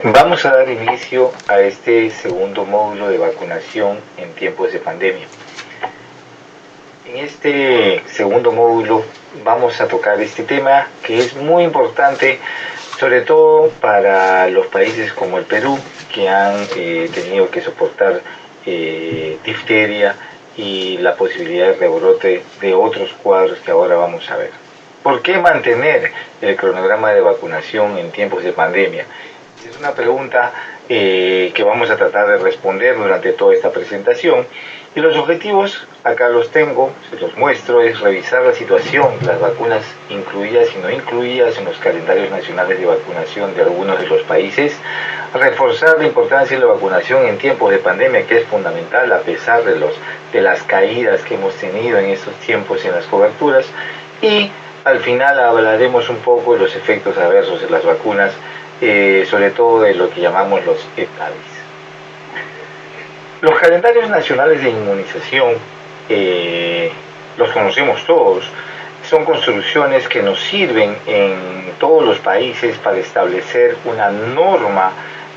Vamos a dar inicio a este segundo módulo de vacunación en tiempos de pandemia. En este segundo módulo vamos a tocar este tema que es muy importante, sobre todo para los países como el Perú, que han tenido que soportar difteria y la posibilidad de rebrote de otros cuadros que ahora vamos a ver. ¿Por qué mantener el cronograma de vacunación en tiempos de pandemia? Es una pregunta que vamos a tratar de responder durante toda esta presentación. Y los objetivos, acá los tengo, se los muestro, es revisar la situación, las vacunas incluidas y no incluidas en los calendarios nacionales de vacunación de algunos de los países, reforzar la importancia de la vacunación en tiempos de pandemia, que es fundamental a pesar de las caídas que hemos tenido en estos tiempos en las coberturas, y al final hablaremos un poco de los efectos adversos de las vacunas, sobre todo de lo que llamamos los EPADIS. Los calendarios nacionales de inmunización, los conocemos todos, son construcciones que nos sirven en todos los países para establecer una norma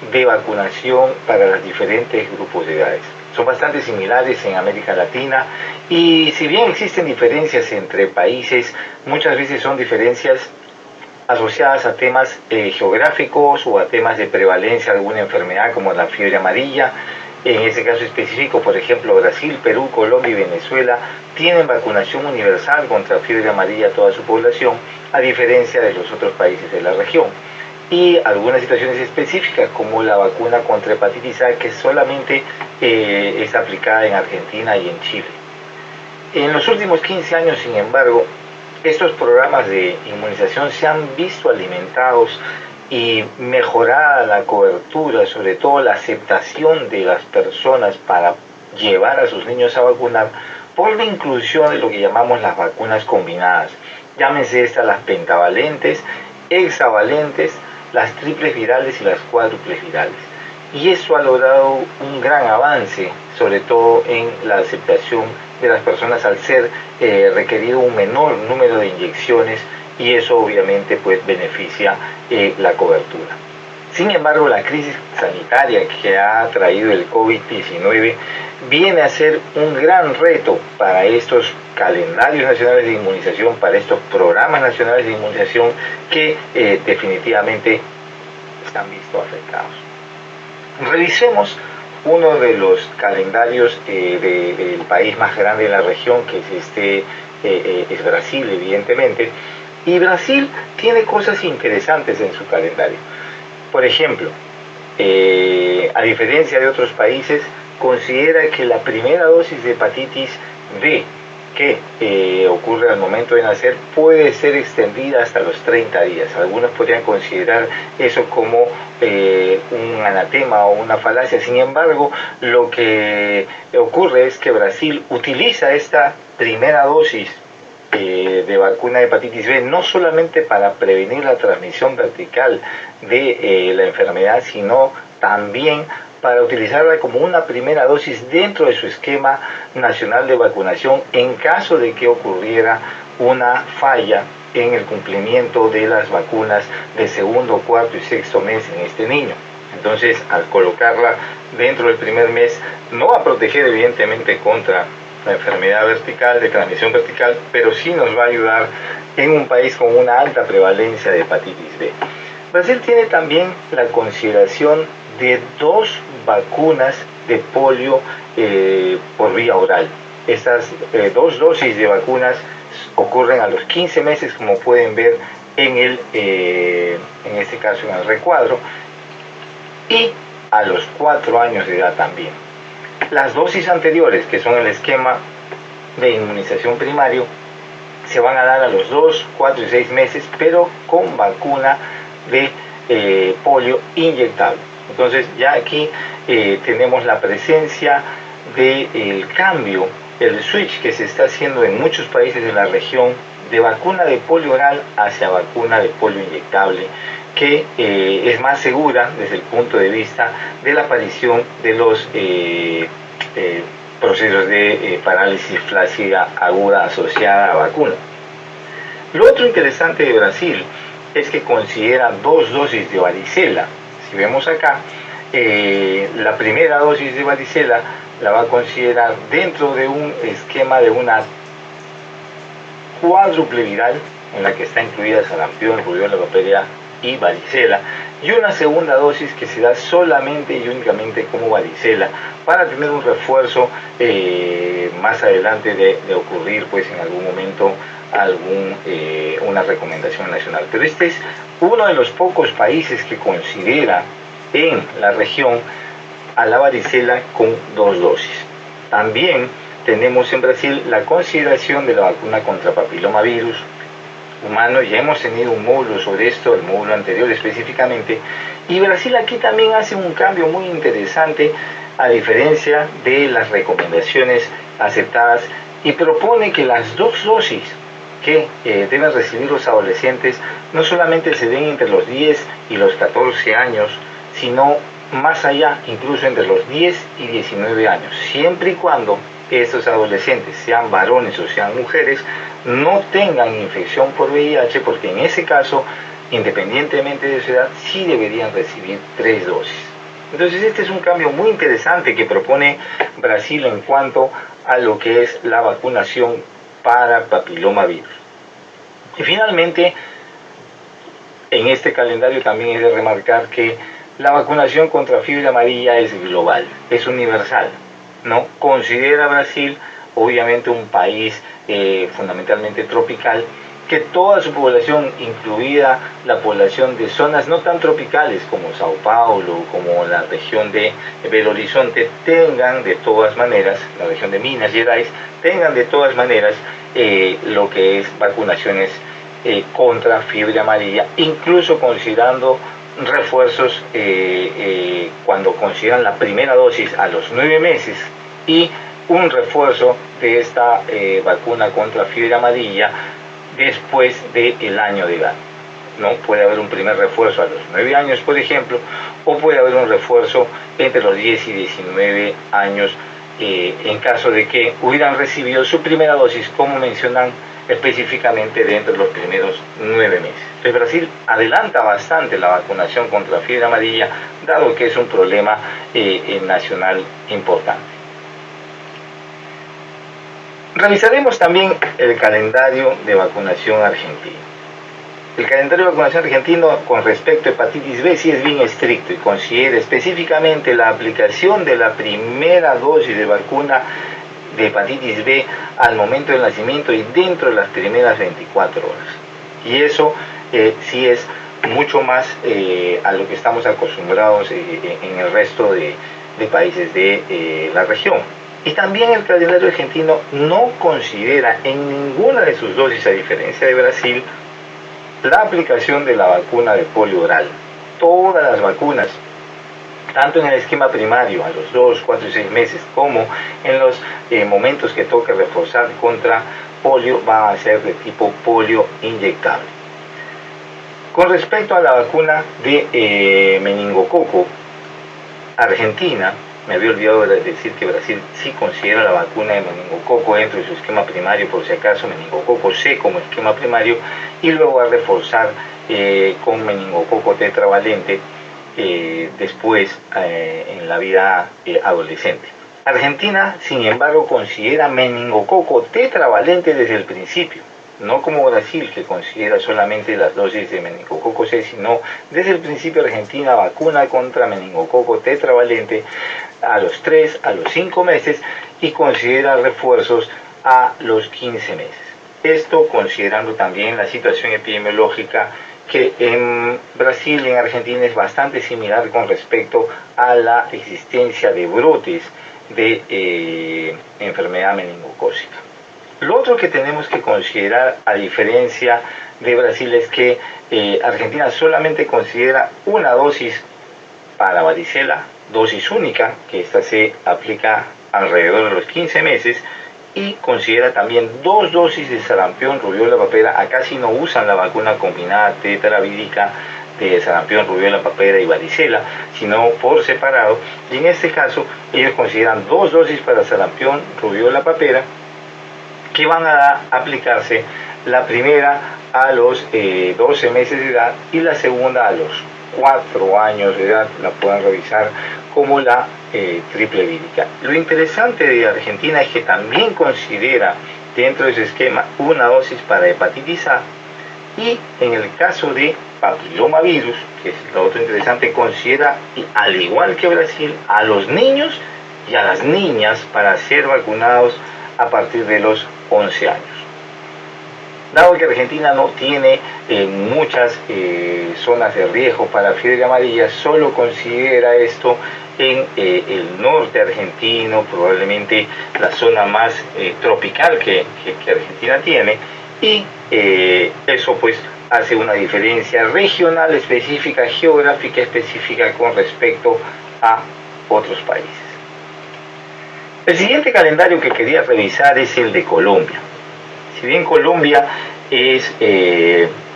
de vacunación para los diferentes grupos de edades. Son bastante similares en América Latina y si bien existen diferencias entre países, muchas veces son diferencias asociadas a temas geográficos o a temas de prevalencia de alguna enfermedad como la fiebre amarilla. En ese caso específico, por ejemplo, Brasil, Perú, Colombia y Venezuela tienen vacunación universal contra fiebre amarilla a toda su población, a diferencia de los otros países de la región. Y algunas situaciones específicas, como la vacuna contra hepatitis A, que solamente es aplicada en Argentina y en Chile. En los últimos 15 años, sin embargo, estos programas de inmunización se han visto alimentados y mejorada la cobertura, sobre todo la aceptación de las personas para llevar a sus niños a vacunar por la inclusión de lo que llamamos las vacunas combinadas. Llámense estas las pentavalentes, hexavalentes, las triples virales y las cuádruples virales. Y eso ha logrado un gran avance, sobre todo en la aceptación de las personas al ser requerido un menor número de inyecciones, y eso obviamente pues beneficia la cobertura. Sin embargo, la crisis sanitaria que ha traído el COVID-19 viene a ser un gran reto para estos calendarios nacionales de inmunización, para estos programas nacionales de inmunización que definitivamente están vistos afectados. Revisemos uno de los calendarios del país más grande de la región, que es Brasil, evidentemente. Y Brasil tiene cosas interesantes en su calendario. Por ejemplo, a diferencia de otros países, considera que la primera dosis de hepatitis B que ocurre al momento de nacer puede ser extendida hasta los 30 días. Algunos podrían considerar eso como un anatema o una falacia. Sin embargo, lo que ocurre es que Brasil utiliza esta primera dosis de vacuna de hepatitis B no solamente para prevenir la transmisión vertical de la enfermedad, sino también para utilizarla como una primera dosis dentro de su esquema nacional de vacunación en caso de que ocurriera una falla en el cumplimiento de las vacunas de segundo, cuarto y sexto mes en este niño. Entonces, al colocarla dentro del primer mes, no va a proteger evidentemente contra la enfermedad vertical, de transmisión vertical, pero sí nos va a ayudar en un país con una alta prevalencia de hepatitis B. Brasil tiene también la consideración de 2 vacunas de polio por vía oral. Estas 2 dosis de vacunas ocurren a los 15 meses, como pueden ver en este caso en el recuadro, y a los 4 años de edad también. Las dosis anteriores, que son el esquema de inmunización primario, se van a dar a los 2, 4 y 6 meses, pero con vacuna de polio inyectable. Entonces ya aquí tenemos la presencia del cambio, el switch que se está haciendo en muchos países de la región de vacuna de polio oral hacia vacuna de polio inyectable, que es más segura desde el punto de vista de la aparición de los procesos de parálisis flácida aguda asociada a vacuna. Lo otro interesante de Brasil es que considera 2 dosis de varicela, Si vemos acá, la primera dosis de varicela la va a considerar dentro de un esquema de una cuádruple viral en la que está incluida sarampión, rubiola, papera y varicela, y una segunda dosis que se da solamente y únicamente como varicela para tener un refuerzo más adelante de ocurrir pues en algún momento una recomendación nacional. Pero este es uno de los pocos países que considera en la región a la varicela con 2 dosis. También tenemos en Brasil la consideración de la vacuna contra papilomavirus humano. Ya hemos tenido un módulo sobre esto, el módulo anterior específicamente, y Brasil aquí también hace un cambio muy interesante a diferencia de las recomendaciones aceptadas y propone que las 2 dosis que deben recibir los adolescentes no solamente se den entre los 10 y los 14 años, sino más allá, incluso entre los 10 y 19 años, siempre y cuando estos adolescentes, sean varones o sean mujeres, no tengan infección por VIH, porque en ese caso, independientemente de su edad, sí deberían recibir 3 dosis. Entonces este es un cambio muy interesante que propone Brasil en cuanto a lo que es la vacunación para papilomavirus. Y finalmente, en este calendario también es de remarcar que la vacunación contra fiebre amarilla es global, es universal, ¿no? Considera Brasil, obviamente un país fundamentalmente tropical, que toda su población, incluida la población de zonas no tan tropicales como Sao Paulo, como la región de Belo Horizonte, tengan de todas maneras, la región de Minas Gerais, tengan de todas maneras lo que es vacunaciones contra fiebre amarilla, incluso considerando refuerzos cuando consideran la primera dosis a los 9 meses y un refuerzo de esta vacuna contra fiebre amarilla después del año de edad, ¿no? Puede haber un primer refuerzo a los 9 años, por ejemplo, o puede haber un refuerzo entre los 10 y 19 años en caso de que hubieran recibido su primera dosis, como mencionan específicamente dentro de los primeros 9 meses. Entonces Brasil adelanta bastante la vacunación contra fiebre amarilla, dado que es un problema nacional importante. Revisaremos también el calendario de vacunación argentino. El calendario de vacunación argentino con respecto a hepatitis B sí es bien estricto y considera específicamente la aplicación de la primera dosis de vacuna de hepatitis B al momento del nacimiento y dentro de las primeras 24 horas. Y eso sí es mucho más a lo que estamos acostumbrados en el resto de países de la región. Y también el calendario argentino no considera en ninguna de sus dosis, a diferencia de Brasil, la aplicación de la vacuna de polio oral. Todas las vacunas, tanto en el esquema primario a los 2, 4 y 6 meses, como en los momentos que toque reforzar contra polio, van a ser de tipo polio inyectable. Con respecto a la vacuna de meningococo, Argentina, me había olvidado de decir que Brasil sí considera la vacuna de meningococo dentro de su esquema primario, por si acaso, meningococo C como esquema primario, y luego va a reforzar con meningococo tetravalente después en la vida adolescente. Argentina, sin embargo, considera meningococo tetravalente desde el principio, no como Brasil, que considera solamente las dosis de meningococo C, sino desde el principio Argentina vacuna contra meningococo tetravalente a los 3, a los 5 meses y considera refuerzos a los 15 meses. Esto considerando también la situación epidemiológica que en Brasil y en Argentina es bastante similar con respecto a la existencia de brotes de enfermedad meningocócica. Lo otro que tenemos que considerar, a diferencia de Brasil, es que Argentina solamente considera una dosis para varicela, dosis única, que esta se aplica alrededor de los 15 meses, y considera también 2 dosis de sarampión, rubiola, papera. Acá sí no usan la vacuna combinada tetravírica de sarampión, rubiola, papera y varicela, sino por separado. Y en este caso, ellos consideran 2 dosis para sarampión, rubiola, papera, que van a aplicarse la primera a los 12 meses de edad y la segunda a los 4 años de edad la puedan revisar como la triple vírica. Lo interesante de Argentina es que también considera dentro de su esquema una dosis para hepatitis A, y en el caso de papilomavirus, que es lo otro interesante, considera, al igual que Brasil, a los niños y a las niñas para ser vacunados a partir de los 11 años. Dado que Argentina no tiene muchas zonas de riesgo para fiebre amarilla, solo considera esto en el norte argentino, probablemente la zona más tropical que Argentina tiene, y eso pues hace una diferencia regional específica, geográfica específica con respecto a otros países. El siguiente calendario que quería revisar es el de Colombia. Si bien Colombia es,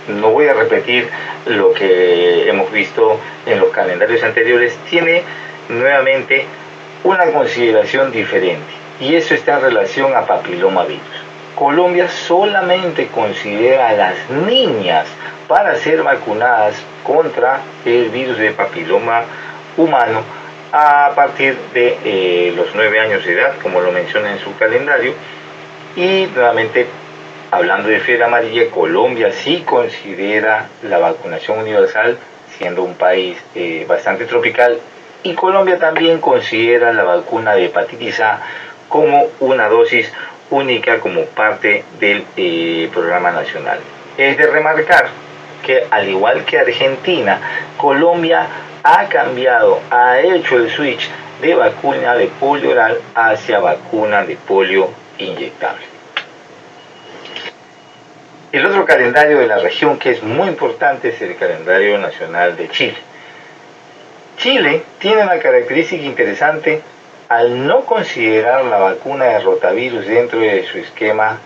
no voy a repetir lo que hemos visto en los calendarios anteriores, tiene nuevamente una consideración diferente, y eso está en relación a papilomavirus. Colombia solamente considera a las niñas para ser vacunadas contra el virus de papiloma humano a partir de los 9 años de edad, como lo menciona en su calendario. Y nuevamente, hablando de fiebre amarilla, Colombia sí considera la vacunación universal, siendo un país bastante tropical, y Colombia también considera la vacuna de hepatitis A como una dosis única como parte del programa nacional. Es de remarcar que, al igual que Argentina, Colombia ha cambiado, ha hecho el switch de vacuna de polio oral hacia vacuna de polio inyectable. El otro calendario de la región que es muy importante es el calendario nacional de Chile. Chile tiene una característica interesante al no considerar la vacuna de rotavirus dentro de su esquema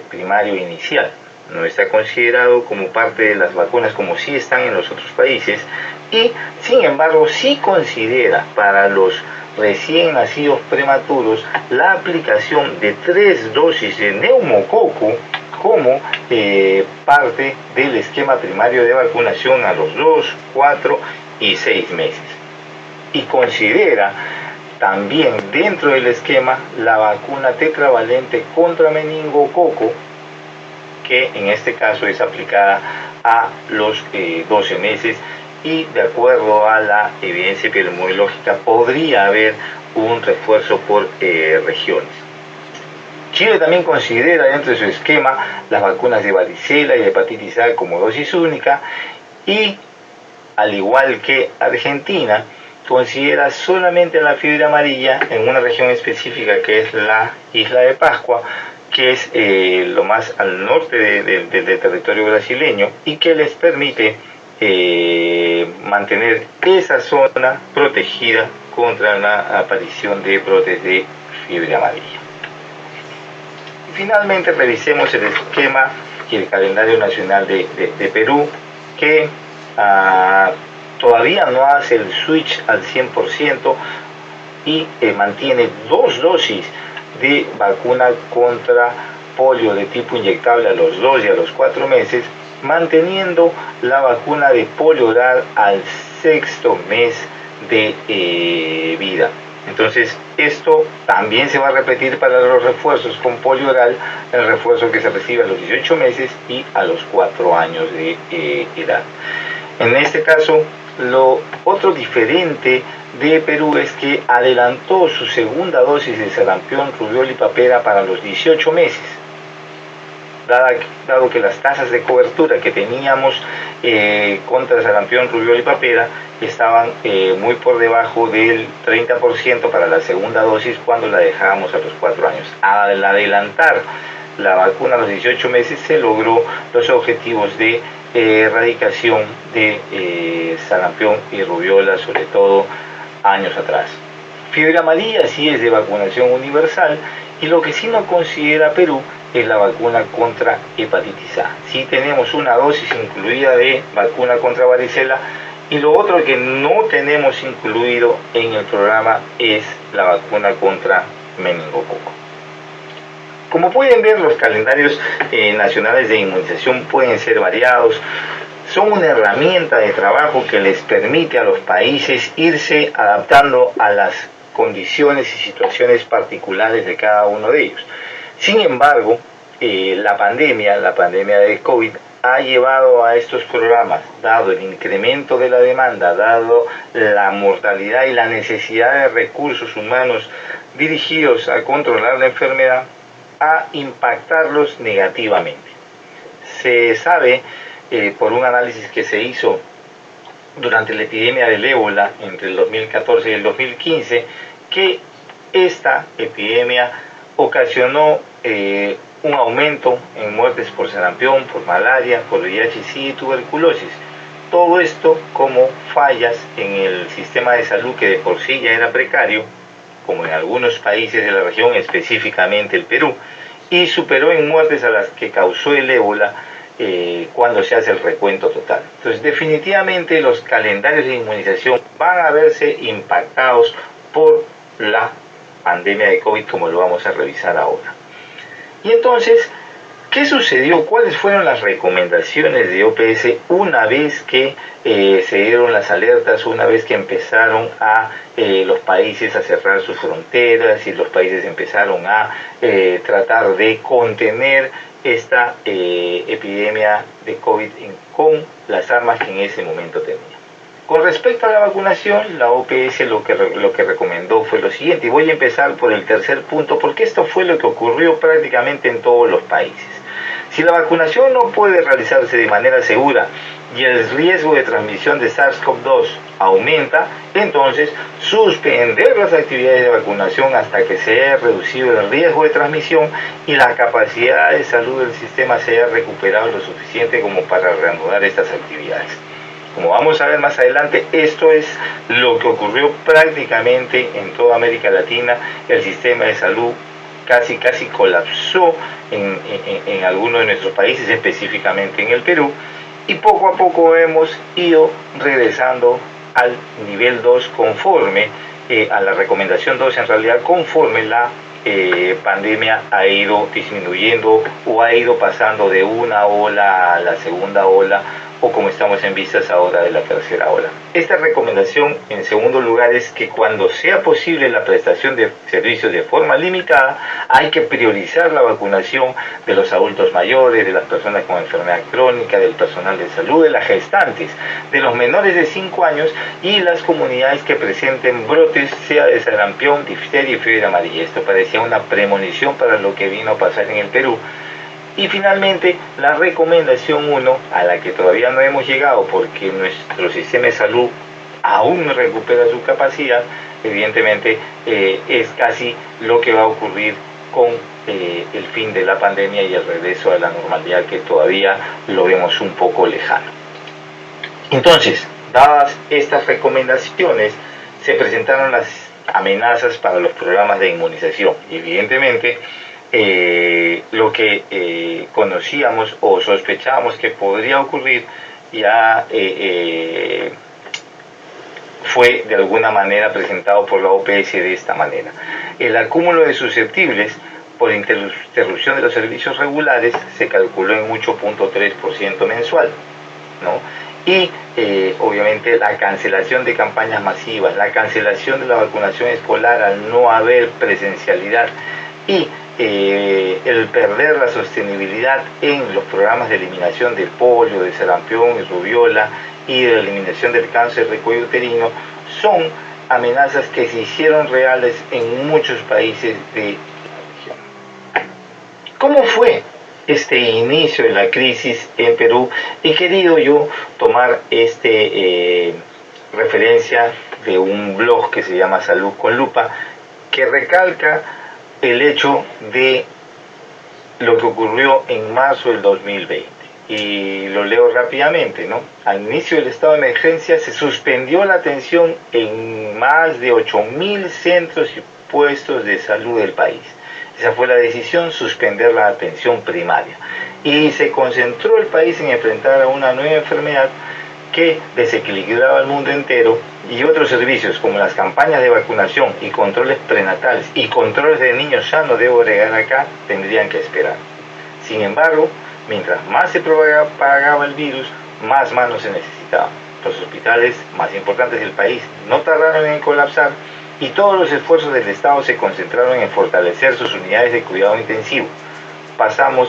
primario inicial. No está considerado como parte de las vacunas como sí están en los otros países, y sin embargo sí considera para los recién nacidos prematuros la aplicación de 3 dosis de neumococo como parte del esquema primario de vacunación a los 2, 4 y 6 meses. Y considera también dentro del esquema la vacuna tetravalente contra meningococo, que en este caso es aplicada a los 12 meses, y de acuerdo a la evidencia epidemiológica podría haber un refuerzo por regiones. Chile también considera dentro de su esquema las vacunas de varicela y de hepatitis A como dosis única, y al igual que Argentina, considera solamente la fiebre amarilla en una región específica que es la isla de Pascua, que es lo más al norte del territorio brasileño, y que les permite mantener esa zona protegida contra la aparición de brotes de fiebre amarilla. Y finalmente revisemos el esquema y el calendario nacional de Perú, que todavía no hace el switch al 100% y mantiene 2 dosis de vacuna contra polio de tipo inyectable a los 2 y a los 4 meses, manteniendo la vacuna de polio oral al 6º mes de vida. Entonces, esto también se va a repetir para los refuerzos con polio oral, el refuerzo que se recibe a los 18 meses y a los 4 años de edad. En este caso, lo otro diferente de Perú es que adelantó su segunda dosis de sarampión, rubiola y papera para los 18 meses, dado que las tasas de cobertura que teníamos contra sarampión, rubiola y papera estaban muy por debajo del 30% para la segunda dosis cuando la dejábamos a los 4 años. Al adelantar la vacuna a los 18 meses se logró los objetivos de erradicación de sarampión y rubiola, sobre todo años atrás. Fiebre amarilla sí es de vacunación universal, y lo que sí no considera Perú es la vacuna contra hepatitis A. Sí tenemos una dosis incluida de vacuna contra varicela, y lo otro que no tenemos incluido en el programa es la vacuna contra meningococo. Como pueden ver, los calendarios nacionales de inmunización pueden ser variados. son una herramienta de trabajo que les permite a los países irse adaptando a las condiciones y situaciones particulares de cada uno de ellos. Sin embargo, la pandemia de COVID ha llevado a estos programas, dado el incremento de la demanda, dado la mortalidad y la necesidad de recursos humanos dirigidos a controlar la enfermedad, a impactarlos negativamente. Se sabe, por un análisis que se hizo durante la epidemia del ébola entre el 2014 y el 2015, que esta epidemia ocasionó un aumento en muertes por sarampión, por malaria, por VIH-Sida y tuberculosis. Todo esto como fallas en el sistema de salud que de por sí ya era precario, como en algunos países de la región, específicamente el Perú, y superó en muertes a las que causó el ébola cuando se hace el recuento total. Entonces, definitivamente los calendarios de inmunización van a verse impactados por la pandemia de COVID, como lo vamos a revisar ahora. Y entonces, ¿qué sucedió? ¿Cuáles fueron las recomendaciones de OPS una vez que se dieron las alertas, una vez que empezaron a los países a cerrar sus fronteras y los países empezaron a tratar de contener esta epidemia de COVID con las armas que en ese momento tenían? Con respecto a la vacunación, la OPS lo que recomendó fue lo siguiente, y voy a empezar por el tercer punto, porque esto fue lo que ocurrió prácticamente en todos los países. Si la vacunación no puede realizarse de manera segura y el riesgo de transmisión de SARS-CoV-2 aumenta, entonces suspender las actividades de vacunación hasta que se haya reducido el riesgo de transmisión y la capacidad de salud del sistema se haya recuperado lo suficiente como para reanudar estas actividades. Como vamos a ver más adelante, esto es lo que ocurrió prácticamente en toda América Latina. El sistema de salud casi colapsó en algunos de nuestros países, específicamente en el Perú, y poco a poco hemos ido regresando al nivel 2 conforme, a la recomendación 2 en realidad, conforme la pandemia ha ido disminuyendo o ha ido pasando de una ola a la segunda ola, o como estamos en vistas ahora de la tercera ola. Esta recomendación, en segundo lugar, es que cuando sea posible la prestación de servicios de forma limitada, hay que priorizar la vacunación de los adultos mayores, de las personas con enfermedad crónica, del personal de salud, de las gestantes, de los menores de 5 años y las comunidades que presenten brotes, sea de sarampión, difteria y fiebre amarilla. Esto parecía una premonición para lo que vino a pasar en el Perú. Y finalmente, la recomendación 1, a la que todavía no hemos llegado porque nuestro sistema de salud aún no recupera su capacidad, evidentemente es casi lo que va a ocurrir con el fin de la pandemia y el regreso a la normalidad, que todavía lo vemos un poco lejano. Entonces, dadas estas recomendaciones, se presentaron las amenazas para los programas de inmunización. Y evidentemente, lo que conocíamos o sospechábamos que podría ocurrir ya fue de alguna manera presentado por la OPS de esta manera. El acúmulo de susceptibles por interrupción de los servicios regulares se calculó en 8.3% mensual, ¿no? Y obviamente la cancelación de campañas masivas, la cancelación de la vacunación escolar al no haber presencialidad y el perder la sostenibilidad en los programas de eliminación de polio, de sarampión y rubiola y de eliminación del cáncer de cuello uterino son amenazas que se hicieron reales en muchos países de la región. ¿Cómo fue este inicio de la crisis en Perú? He querido yo tomar referencia de un blog que se llama Salud con Lupa, que recalca el hecho de lo que ocurrió en marzo del 2020. Y lo leo rápidamente, ¿no? Al inicio del estado de emergencia se suspendió la atención en más de 8.000 centros y puestos de salud del país. Esa fue la decisión, suspender la atención primaria. Y se concentró el país en enfrentar a una nueva enfermedad que desequilibraba al mundo entero, y otros servicios como las campañas de vacunación y controles prenatales y controles de niños sanos, debo agregar acá, tendrían que esperar. Sin embargo, mientras más se propagaba el virus, más manos se necesitaban. Los hospitales más importantes del país no tardaron en colapsar y todos los esfuerzos del Estado se concentraron en fortalecer sus unidades de cuidado intensivo. Pasamos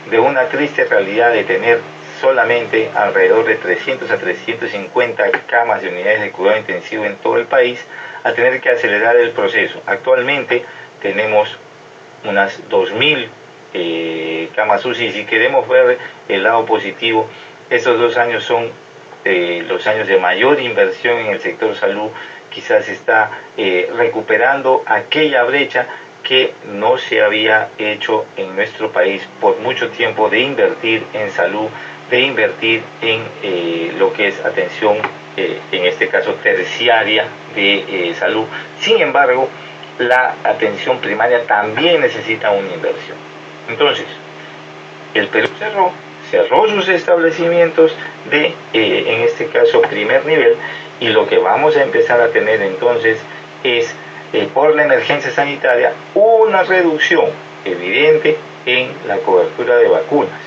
de una triste realidad de tener solamente alrededor de 300 a 350 camas de unidades de cuidado intensivo en todo el país a tener que acelerar el proceso. Actualmente tenemos unas 2.000 camas UCI. Y si queremos ver el lado positivo, estos 2 años son los años de mayor inversión en el sector salud. Quizás está recuperando aquella brecha que no se había hecho en nuestro país por mucho tiempo, de invertir en salud, de invertir en lo que es atención, en este caso terciaria de salud. Sin embargo, la atención primaria también necesita una inversión. Entonces, el Perú cerró sus establecimientos de, en este caso, primer nivel, y lo que vamos a empezar a tener entonces es, por la emergencia sanitaria, una reducción evidente en la cobertura de vacunas.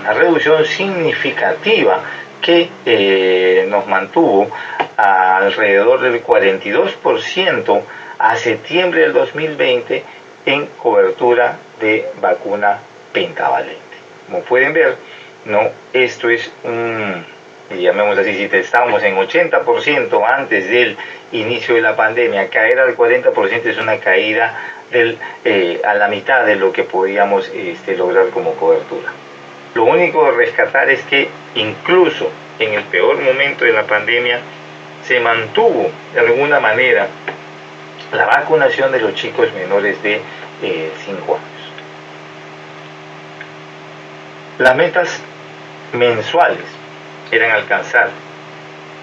Una reducción significativa que nos mantuvo a alrededor del 42% a septiembre del 2020 en cobertura de vacuna pentavalente. Como pueden ver, no, esto es llamémoslo así, si estábamos en 80% antes del inicio de la pandemia, caer al 40% es una caída a la mitad de lo que podíamos lograr como cobertura. Lo único a rescatar es que incluso en el peor momento de la pandemia se mantuvo de alguna manera la vacunación de los chicos menores de 5 años. Las metas mensuales eran alcanzar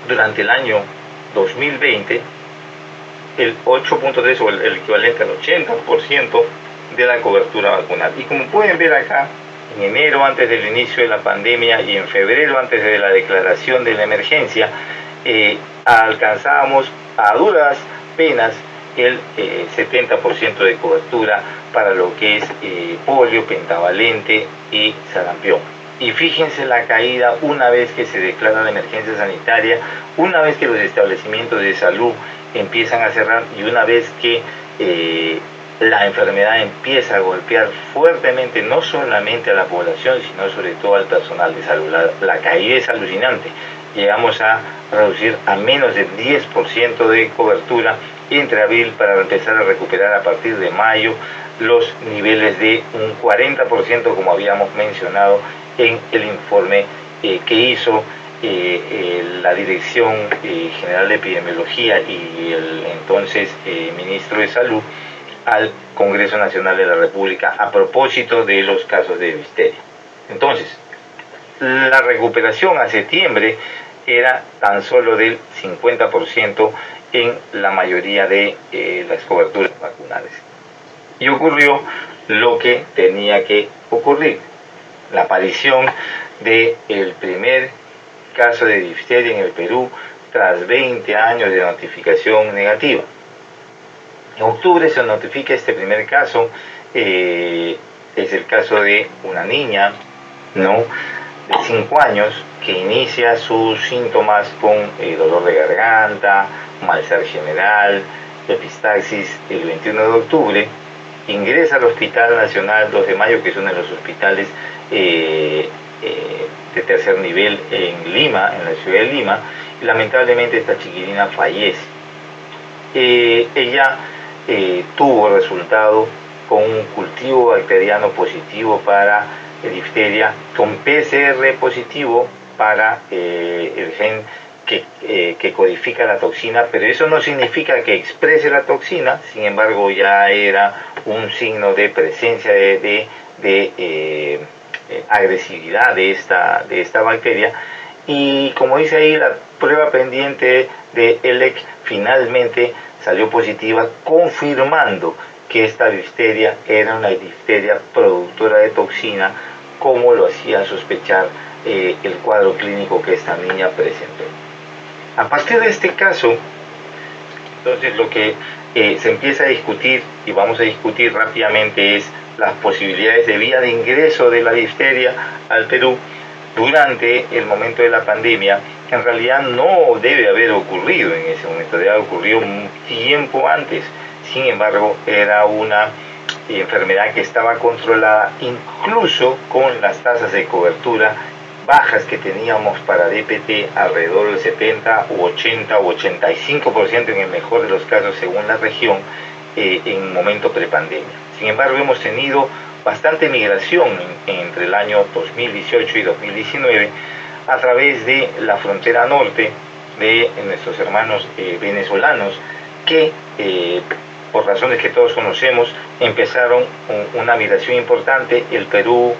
durante el año 2020 el 8.3 o el equivalente al 80% de la cobertura vacunal. Y como pueden ver acá, en enero antes del inicio de la pandemia y en febrero antes de la declaración de la emergencia, alcanzábamos a duras penas el 70% de cobertura para lo que es polio, pentavalente y sarampión. Y fíjense la caída una vez que se declara la emergencia sanitaria, una vez que los establecimientos de salud empiezan a cerrar y una vez que la enfermedad empieza a golpear fuertemente no solamente a la población, sino sobre todo al personal de salud. La caída es alucinante. Llegamos a reducir a menos del 10% de cobertura entre abril para empezar a recuperar a partir de mayo los niveles de un 40%, como habíamos mencionado en el informe que hizo la Dirección General de Epidemiología y el entonces Ministro de Salud al Congreso Nacional de la República a propósito de los casos de difteria. Entonces, la recuperación a septiembre era tan solo del 50% en la mayoría de las coberturas vacunales. Y ocurrió lo que tenía que ocurrir: la aparición del primer caso de difteria en el Perú tras 20 años de notificación negativa. En octubre se notifica este primer caso, es el caso de una niña, ¿no?, de 5 años que inicia sus síntomas con dolor de garganta, malestar general, epistaxis el 21 de octubre, ingresa al Hospital Nacional 2 de Mayo, que es uno de los hospitales de tercer nivel en Lima, en la ciudad de Lima, y lamentablemente esta chiquilina fallece. Ella tuvo resultado con un cultivo bacteriano positivo para difteria, con PCR positivo para el gen que codifica la toxina, pero eso no significa que exprese la toxina. Sin embargo, ya era un signo de presencia de agresividad de esta bacteria. Y como dice ahí, la prueba pendiente de ELEC finalmente salió positiva, confirmando que esta difteria era una difteria productora de toxina, como lo hacía sospechar el cuadro clínico que esta niña presentó. A partir de este caso, entonces lo que se empieza a discutir, y vamos a discutir rápidamente, es las posibilidades de vía de ingreso de la difteria al Perú. durante el momento de la pandemia, en realidad no debe haber ocurrido en ese momento, debe haber ocurrido un tiempo antes. Sin embargo, era una enfermedad que estaba controlada incluso con las tasas de cobertura bajas que teníamos para DPT, alrededor del 70 u 80 u 85% en el mejor de los casos según la región, en momento prepandemia. Sin embargo, hemos tenido bastante migración entre el año 2018 y 2019 a través de la frontera norte de nuestros hermanos venezolanos que por razones que todos conocemos empezaron una migración importante. El Perú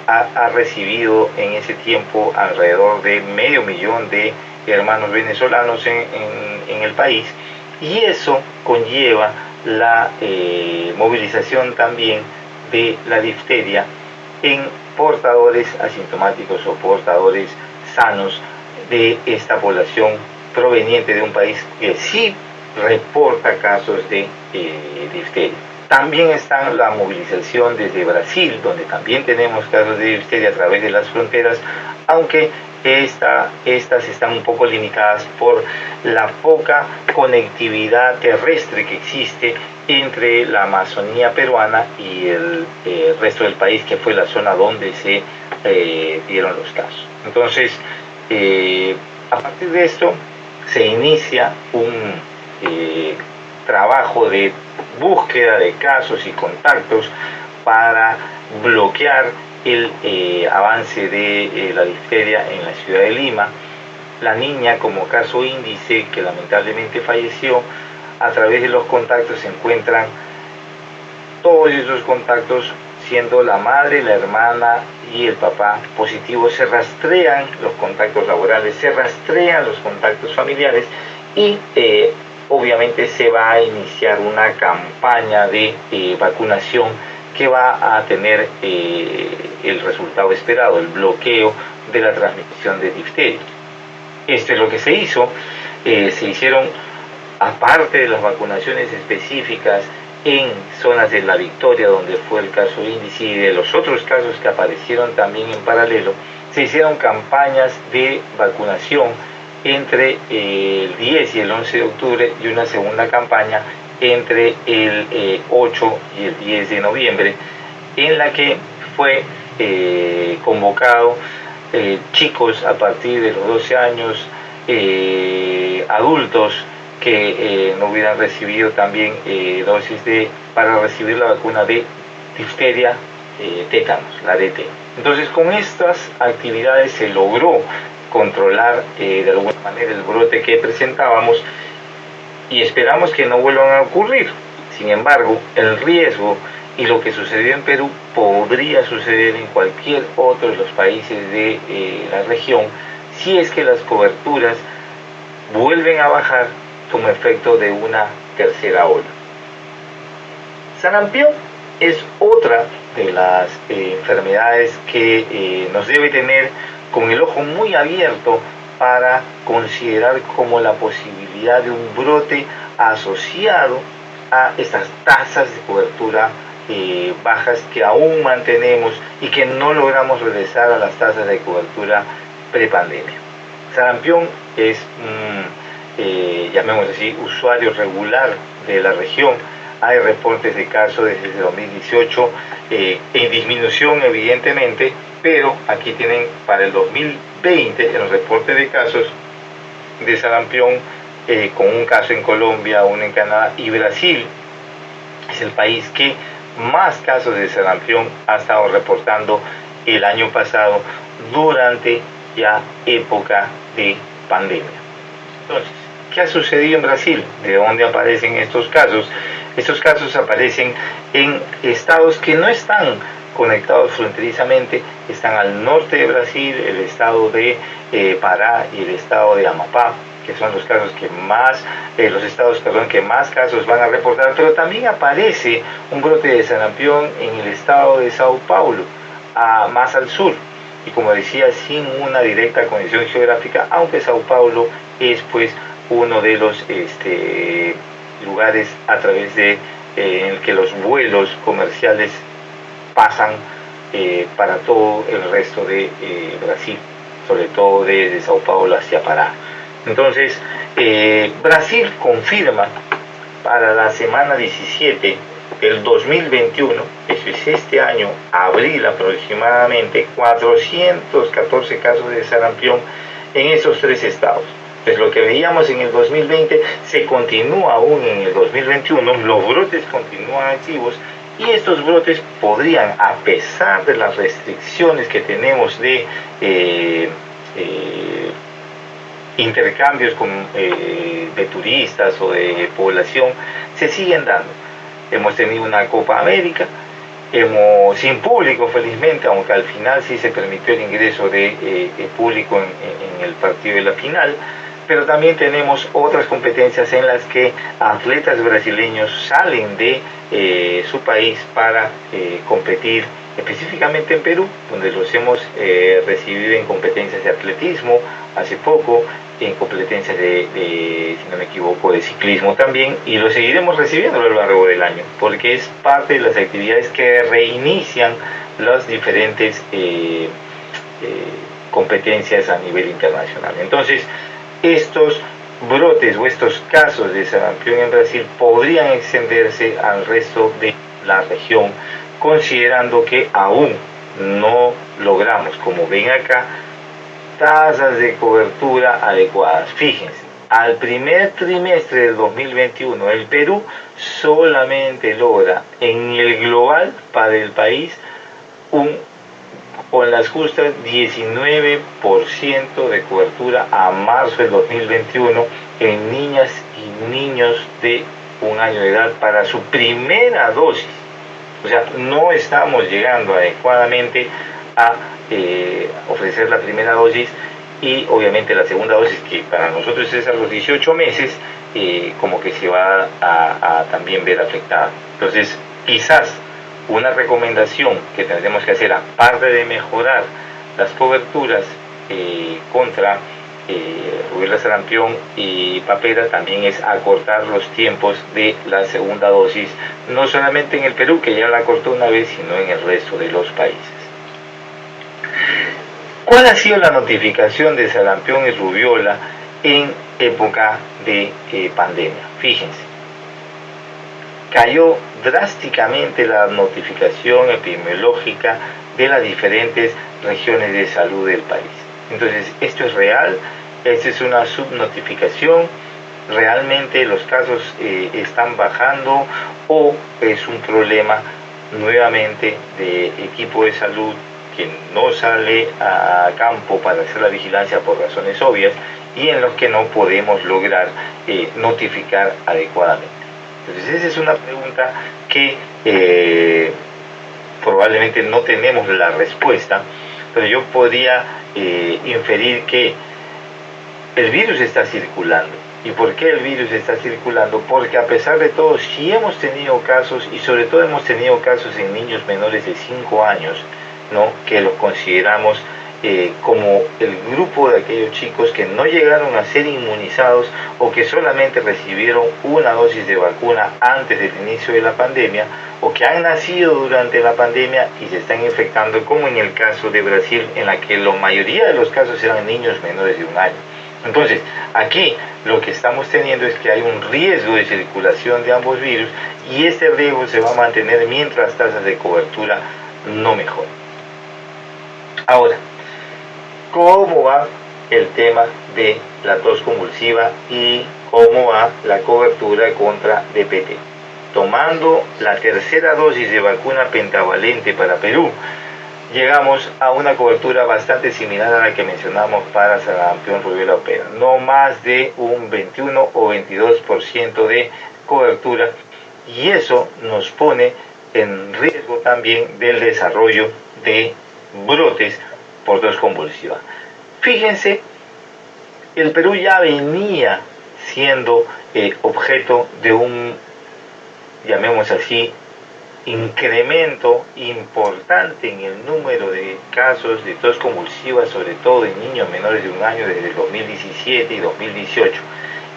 ha recibido en ese tiempo alrededor de 500.000 de hermanos venezolanos en el país, y eso conlleva la movilización también de la difteria en portadores asintomáticos o portadores sanos de esta población proveniente de un país que sí reporta casos de difteria. También está la movilización desde Brasil, donde también tenemos casos de difteria a través de las fronteras, aunque estas están un poco limitadas por la poca conectividad terrestre que existe entre la Amazonía peruana y el resto del país, que fue la zona donde se dieron los casos. Entonces, a partir de esto, se inicia un trabajo de búsqueda de casos y contactos para bloquear el avance de la difteria en la ciudad de Lima. La niña, como caso índice, que lamentablemente falleció, a través de los contactos se encuentran todos esos contactos, siendo la madre, la hermana y el papá positivos. Se rastrean los contactos laborales, se rastrean los contactos familiares y obviamente se va a iniciar una campaña de vacunación que va a tener el resultado esperado, el bloqueo de la transmisión de difteria. Esto es lo que se hizo. Se hicieron, aparte de las vacunaciones específicas en zonas de La Victoria, donde fue el caso índice, y de los otros casos que aparecieron también en paralelo, se hicieron campañas de vacunación entre el 10 y el 11 de octubre y una segunda campaña entre el 8 y el 10 de noviembre, en la que fue convocado chicos a partir de los 12 años, adultos que no hubieran recibido también dosis para recibir la vacuna de difteria, tétanos, la DT. Entonces, con estas actividades se logró controlar de alguna manera el brote que presentábamos, y esperamos que no vuelvan a ocurrir. Sin embargo, el riesgo y lo que sucedió en Perú podría suceder en cualquier otro de los países de la región, si es que las coberturas vuelven a bajar como efecto de una tercera ola. Sarampión es otra de las enfermedades que nos debe tener con el ojo muy abierto para considerar como la posibilidad de un brote asociado a estas tasas de cobertura bajas que aún mantenemos y que no logramos regresar a las tasas de cobertura prepandemia. Sarampión es llamémoslo así, usuario regular de la región. Hay reportes de casos desde 2018 en disminución evidentemente, pero aquí tienen para el 2020 el reporte de casos de sarampión, con un caso en Colombia, uno en Canadá, y Brasil es el país que más casos de sarampión ha estado reportando el año pasado durante ya época de pandemia. Entonces, ¿qué ha sucedido en Brasil? ¿De dónde aparecen estos casos? Estos casos aparecen en estados que no están conectados fronterizamente, están al norte de Brasil, el estado de Pará y el estado de Amapá, que son los casos que más, los estados, perdón, que más casos van a reportar, pero también aparece un brote de sarampión en el estado de Sao Paulo, más al sur, y como decía, sin una directa conexión geográfica, aunque Sao Paulo es pues uno de los lugares a través de en el que los vuelos comerciales pasan para todo el resto de Brasil, sobre todo desde Sao Paulo hacia Pará. Entonces, Brasil confirma para la semana 17 del 2021, eso es este año, abril aproximadamente, 414 casos de sarampión en esos 3 estados. Pues lo que veíamos en el 2020 se continúa aún en el 2021, los brotes continúan activos y estos brotes podrían, a pesar de las restricciones que tenemos de intercambios de turistas o de población, se siguen dando. Hemos tenido una Copa América, sin público felizmente, aunque al final sí se permitió el ingreso de público en el partido de la final, pero también tenemos otras competencias en las que atletas brasileños salen de su país para competir, específicamente en Perú, donde los hemos recibido en competencias de atletismo hace poco, en competencias si no me equivoco, de ciclismo también, y lo seguiremos recibiendo a lo largo del año, porque es parte de las actividades que reinician las diferentes competencias a nivel internacional. Entonces, estos brotes o estos casos de sarampión en Brasil podrían extenderse al resto de la región, considerando que aún no logramos, como ven acá, tasas de cobertura adecuadas. Fíjense, al primer trimestre del 2021, el Perú solamente logra en el global para el país con las justas 19% de cobertura a marzo del 2021 en niñas y niños de 1 año de edad para su primera dosis. O sea, no estamos llegando adecuadamente a ofrecer la primera dosis, y obviamente la segunda dosis, que para nosotros es a los 18 meses, como que se va a también ver afectada. Entonces, quizás una recomendación que tendremos que hacer, aparte de mejorar las coberturas contra rubiola, sarampión y papera, también es acortar los tiempos de la segunda dosis, no solamente en el Perú, que ya la cortó una vez, sino en el resto de los países. ¿Cuál ha sido la notificación de sarampión y rubiola en época de pandemia? Fíjense, cayó drásticamente la notificación epidemiológica de las diferentes regiones de salud del país. Entonces, esto es real, esta es una subnotificación, realmente los casos están bajando, o es un problema nuevamente de equipo de salud que no sale a campo para hacer la vigilancia por razones obvias, y en los que no podemos lograr notificar adecuadamente. Entonces, esa es una pregunta que probablemente no tenemos la respuesta, pero yo podría inferir que el virus está circulando. ¿Y por qué el virus está circulando? Porque a pesar de todo, sí hemos tenido casos, y sobre todo hemos tenido casos en niños menores de 5 años, ¿no?, que los consideramos como el grupo de aquellos chicos que no llegaron a ser inmunizados, o que solamente recibieron una dosis de vacuna antes del inicio de la pandemia, o que han nacido durante la pandemia y se están infectando, como en el caso de Brasil, en la que la mayoría de los casos eran niños menores de 1 año. Entonces, aquí lo que estamos teniendo es que hay un riesgo de circulación de ambos virus, y este riesgo se va a mantener mientras tasas de cobertura no mejoren. Ahora, ¿cómo va el tema de la tos convulsiva y cómo va la cobertura contra DPT? Tomando la tercera dosis de vacuna pentavalente para Perú, llegamos a una cobertura bastante similar a la que mencionamos para sarampión, rubiola, papera. No más de un 21 o 22% de cobertura, y eso nos pone en riesgo también del desarrollo de brotes por tos convulsiva. Fíjense, el Perú ya venía siendo objeto de un, llamemos así, incremento importante en el número de casos de tos convulsiva, sobre todo en niños menores de 1 año, desde 2017 y 2018.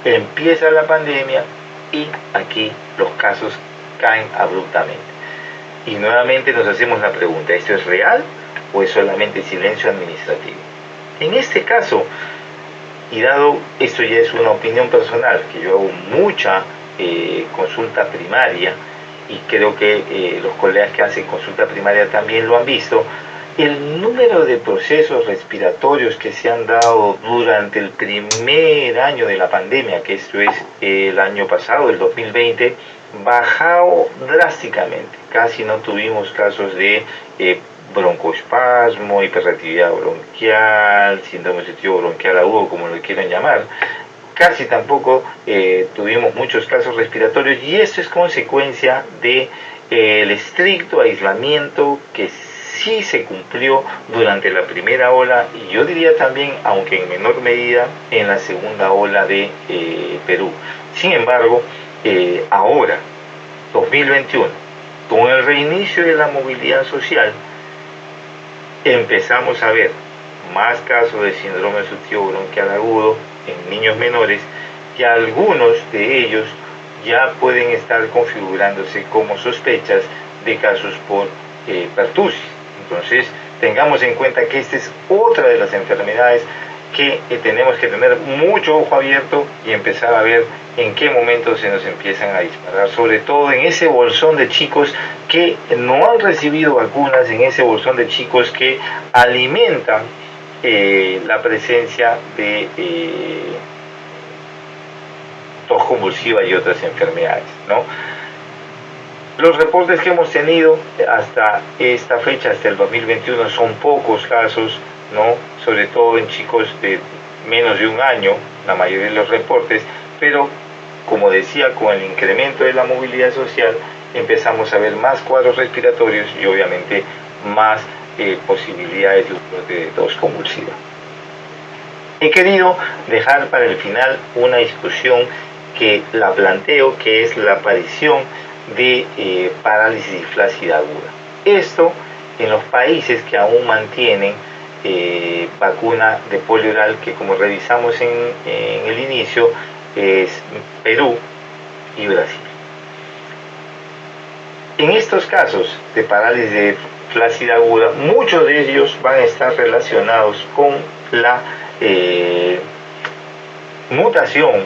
Empieza la pandemia y aquí los casos caen abruptamente. Y nuevamente nos hacemos la pregunta, ¿esto es real o es solamente silencio administrativo? En este caso, y dado esto ya es una opinión personal, que yo hago mucha consulta primaria, y creo que los colegas que hacen consulta primaria también lo han visto, el número de procesos respiratorios que se han dado durante el primer año de la pandemia, que esto es el año pasado, el 2020, bajado drásticamente. Casi no tuvimos casos de broncoespasmo, hiperreactividad bronquial, síndrome obstructivo bronquial agudo, como lo quieran llamar. Casi tampoco tuvimos muchos casos respiratorios, y esto es consecuencia de el estricto aislamiento que sí se cumplió durante la primera ola, y yo diría también, aunque en menor medida, en la segunda ola de Perú. Sin embargo, ahora, 2021, con el reinicio de la movilidad social, empezamos a ver más casos de síndrome obstructivo bronquial agudo en niños menores, y algunos de ellos ya pueden estar configurándose como sospechas de casos por pertusis. Entonces, tengamos en cuenta que esta es otra de las enfermedades que tenemos que tener mucho ojo abierto y empezar a ver en qué momento se nos empiezan a disparar, sobre todo en ese bolsón de chicos que no han recibido vacunas, en ese bolsón de chicos que alimentan la presencia de tos convulsiva y otras enfermedades, ¿no? Los reportes que hemos tenido hasta esta fecha, hasta el 2021, son pocos casos, ¿no? Sobre todo en chicos de menos de un año, la mayoría de los reportes, pero como decía, con el incremento de la movilidad social empezamos a ver más cuadros respiratorios y obviamente más posibilidades de un brote de tos convulsiva. He querido dejar para el final una discusión que la planteo, que es la aparición de parálisis flácida aguda. Esto en los países que aún mantienen vacuna de polio oral, que como revisamos en el inicio, es Perú y Brasil. En estos casos de parálisis flácida aguda, muchos de ellos van a estar relacionados con la mutación,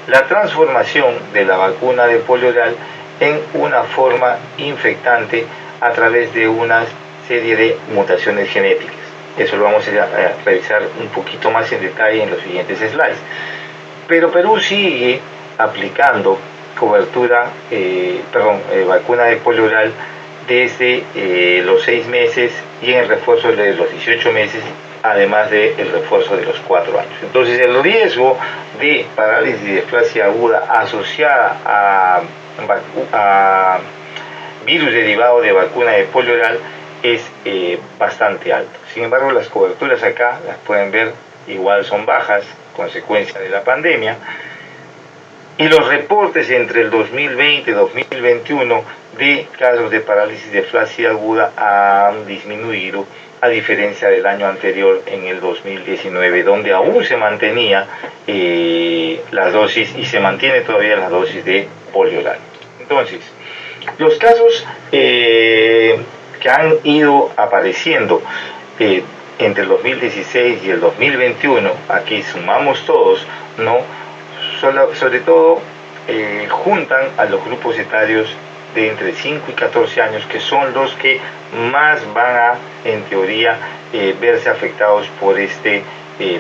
la transformación de la vacuna de polio oral en una forma infectante a través de una serie de mutaciones genéticas. Eso lo vamos a revisar un poquito más en detalle en los siguientes slides. Pero Perú sigue aplicando vacuna de polio oral desde los 6 meses y en el refuerzo de los 18 meses, además del refuerzo de los 4 años. Entonces, el riesgo de parálisis displasia aguda asociada a virus derivado de vacuna de polio oral es bastante alto. Sin embargo, las coberturas acá, las pueden ver, igual son bajas, consecuencia de la pandemia, y los reportes entre el 2020 y 2021 de casos de parálisis de flácida aguda han disminuido, a diferencia del año anterior, en el 2019, donde aún se mantenía las dosis y se mantiene todavía las dosis de polio oral. Entonces, los casos que han ido apareciendo entre el 2016 y el 2021, aquí sumamos todos, ¿no? Sobre todo juntan a los grupos etarios de entre 5 y 14 años, que son los que más van a, en teoría, verse afectados por este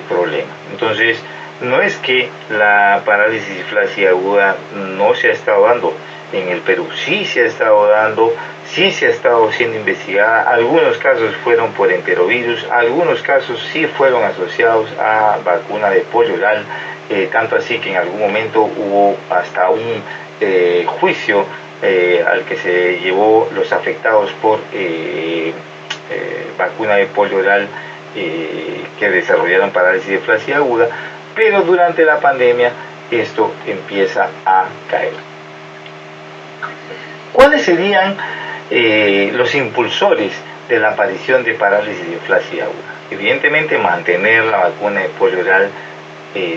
problema. Entonces, no es que la parálisis flácida aguda no se ha estado dando en el Perú, sí se ha estado dando, sí se ha estado siendo investigada. Algunos casos fueron por enterovirus, algunos casos sí fueron asociados a vacuna de polio oral, tanto así que en algún momento hubo hasta un juicio al que se llevó los afectados por vacuna de polio oral que desarrollaron parálisis de flácida aguda, pero durante la pandemia esto empieza a caer. ¿Cuáles serían los impulsores de la aparición de parálisis de flácida aguda? Evidentemente, mantener la vacuna de polio oral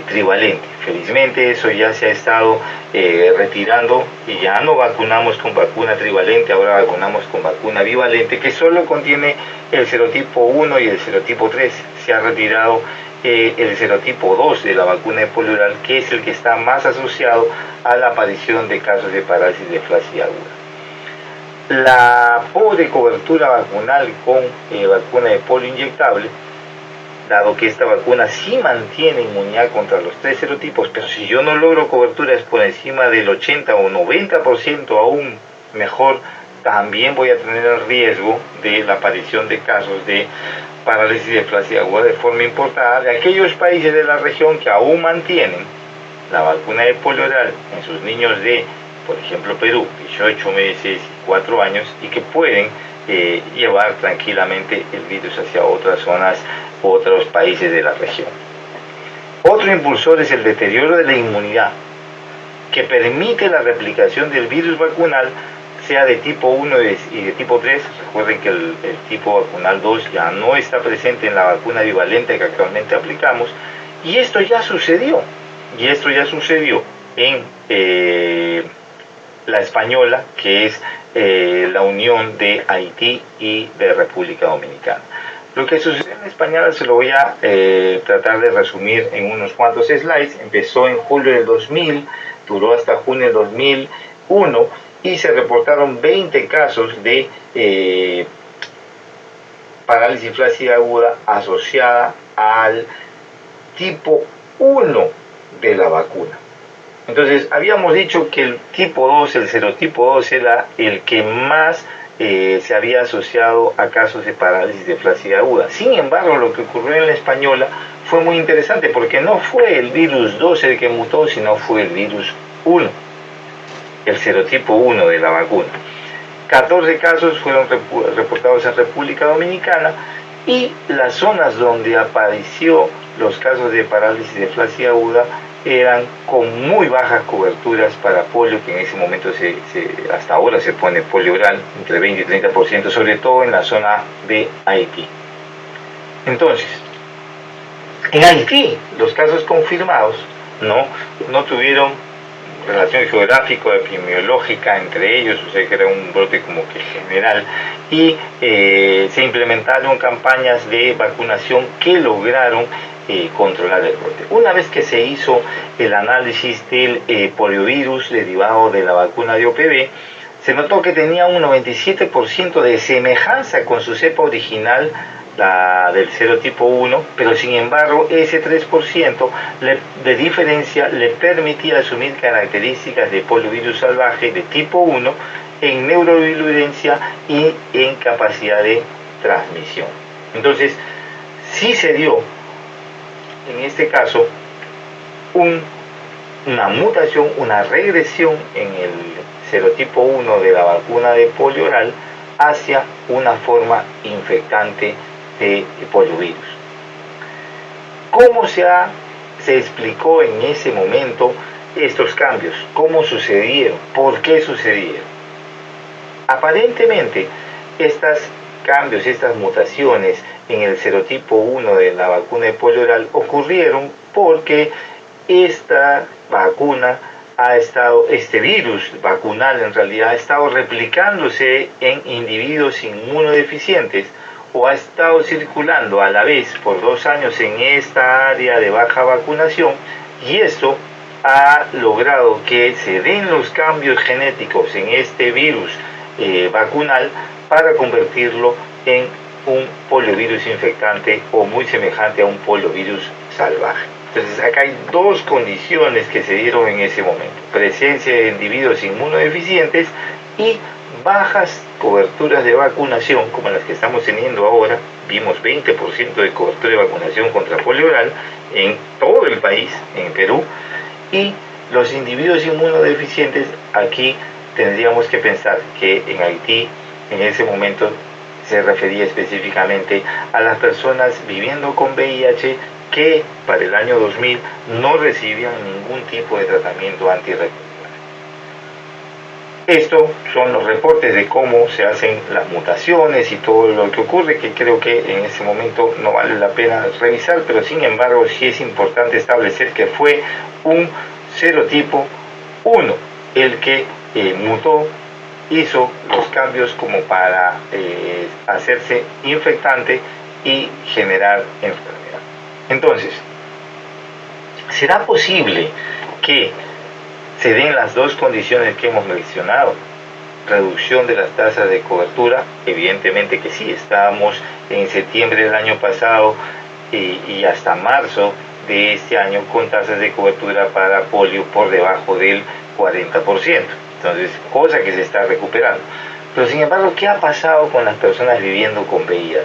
trivalente. Felizmente eso ya se ha estado retirando y ya no vacunamos con vacuna trivalente, ahora vacunamos con vacuna bivalente que solo contiene el serotipo 1 y el serotipo 3. Se ha retirado el serotipo 2 de la vacuna de polio oral, que es el que está más asociado a la aparición de casos de parálisis de flacidez aguda. La pobre cobertura vacunal con vacuna de polio inyectable, dado que esta vacuna sí mantiene inmunidad contra los 3 serotipos, pero si yo no logro coberturas por encima del 80 o 90%, aún mejor, también voy a tener el riesgo de la aparición de casos de parálisis de flacidez aguda de forma importada de aquellos países de la región que aún mantienen la vacuna de polio oral en sus niños de, por ejemplo, Perú, 18 meses y 4 años, y que pueden llevar tranquilamente el virus hacia otras zonas, otros países de la región. Otro impulsor es el deterioro de la inmunidad, que permite la replicación del virus vacunal, sea de tipo 1 y de tipo 3. Recuerden que el tipo vacunal 2 ya no está presente en la vacuna bivalente que actualmente aplicamos, y esto ya sucedió en la española, que es la unión de Haití y de República Dominicana. Lo que sucedió en la española se lo voy a tratar de resumir en unos cuantos slides. Empezó en julio del 2000, duró hasta junio del 2001 y se reportaron 20 casos de parálisis flácida aguda asociada al tipo 1 de la vacuna. Entonces, habíamos dicho que el tipo 2, el serotipo 2, era el que más se había asociado a casos de parálisis de flacidez aguda. Sin embargo, lo que ocurrió en la española fue muy interesante, porque no fue el virus 2 el que mutó, sino fue el virus 1, el serotipo 1 de la vacuna. 14 casos fueron reportados en República Dominicana, y las zonas donde apareció los casos de parálisis de flacidez aguda eran con muy bajas coberturas para polio, que en ese momento hasta ahora se pone polio oral, entre 20 y 30%, sobre todo en la zona de Haití. Entonces, en Haití los casos confirmados no tuvieron relación geográfico-epidemiológica entre ellos, o sea que era un brote como que general, y se implementaron campañas de vacunación que lograron controlar el brote. Una vez que se hizo el análisis del poliovirus derivado de la vacuna de OPV, se notó que tenía un 97% de semejanza con su cepa original, la del serotipo 1, pero sin embargo ese 3% de diferencia le permitía asumir características de poliovirus salvaje de tipo 1 en neurovirulencia y en capacidad de transmisión. Entonces, sí se dio en este caso una mutación, una regresión en el serotipo 1 de la vacuna de polio oral hacia una forma infectante de poliovirus. ¿Cómo se explicó en ese momento estos cambios? ¿Cómo sucedieron? ¿Por qué sucedieron? Aparentemente, estos cambios, estas mutaciones en el serotipo 1 de la vacuna de polio oral ocurrieron porque esta vacuna este virus vacunal en realidad ha estado replicándose en individuos inmunodeficientes, o ha estado circulando a la vez por 2 años en esta área de baja vacunación, y esto ha logrado que se den los cambios genéticos en este virus vacunal para convertirlo en un poliovirus infectante o muy semejante a un poliovirus salvaje. Entonces acá hay 2 condiciones que se dieron en ese momento: presencia de individuos inmunodeficientes y bajas coberturas de vacunación como las que estamos teniendo ahora. Vimos 20% de cobertura de vacunación contra polio oral en todo el país, en Perú, y los individuos inmunodeficientes, aquí tendríamos que pensar que en Haití en ese momento se refería específicamente a las personas viviendo con VIH que para el año 2000 no recibían ningún tipo de tratamiento antirretroviral. Esto son los reportes de cómo se hacen las mutaciones y todo lo que ocurre, que creo que en este momento no vale la pena revisar, pero sin embargo sí es importante establecer que fue un serotipo 1 el que mutó, hizo los cambios como para hacerse infectante y generar enfermedad. Entonces, ¿será posible que se den las dos condiciones que hemos mencionado? Reducción de las tasas de cobertura, evidentemente que sí. Estábamos en septiembre del año pasado y hasta marzo de este año con tasas de cobertura para polio por debajo del 40%. Entonces, cosa que se está recuperando. Pero sin embargo, ¿qué ha pasado con las personas viviendo con VIH?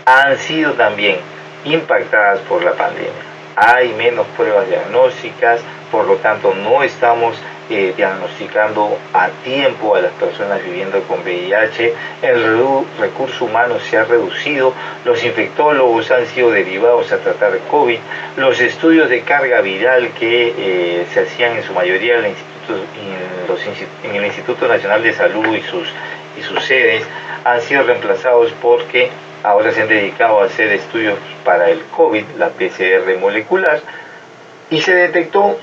Han sido también impactadas por la pandemia. Hay menos pruebas diagnósticas, por lo tanto no estamos diagnosticando a tiempo a las personas viviendo con VIH, el recurso humano se ha reducido, los infectólogos han sido derivados a tratar de COVID, los estudios de carga viral que se hacían en su mayoría en el Instituto Nacional de Salud y sus sedes han sido reemplazados porque ahora se han dedicado a hacer estudios para el COVID, la PCR molecular, y se detectó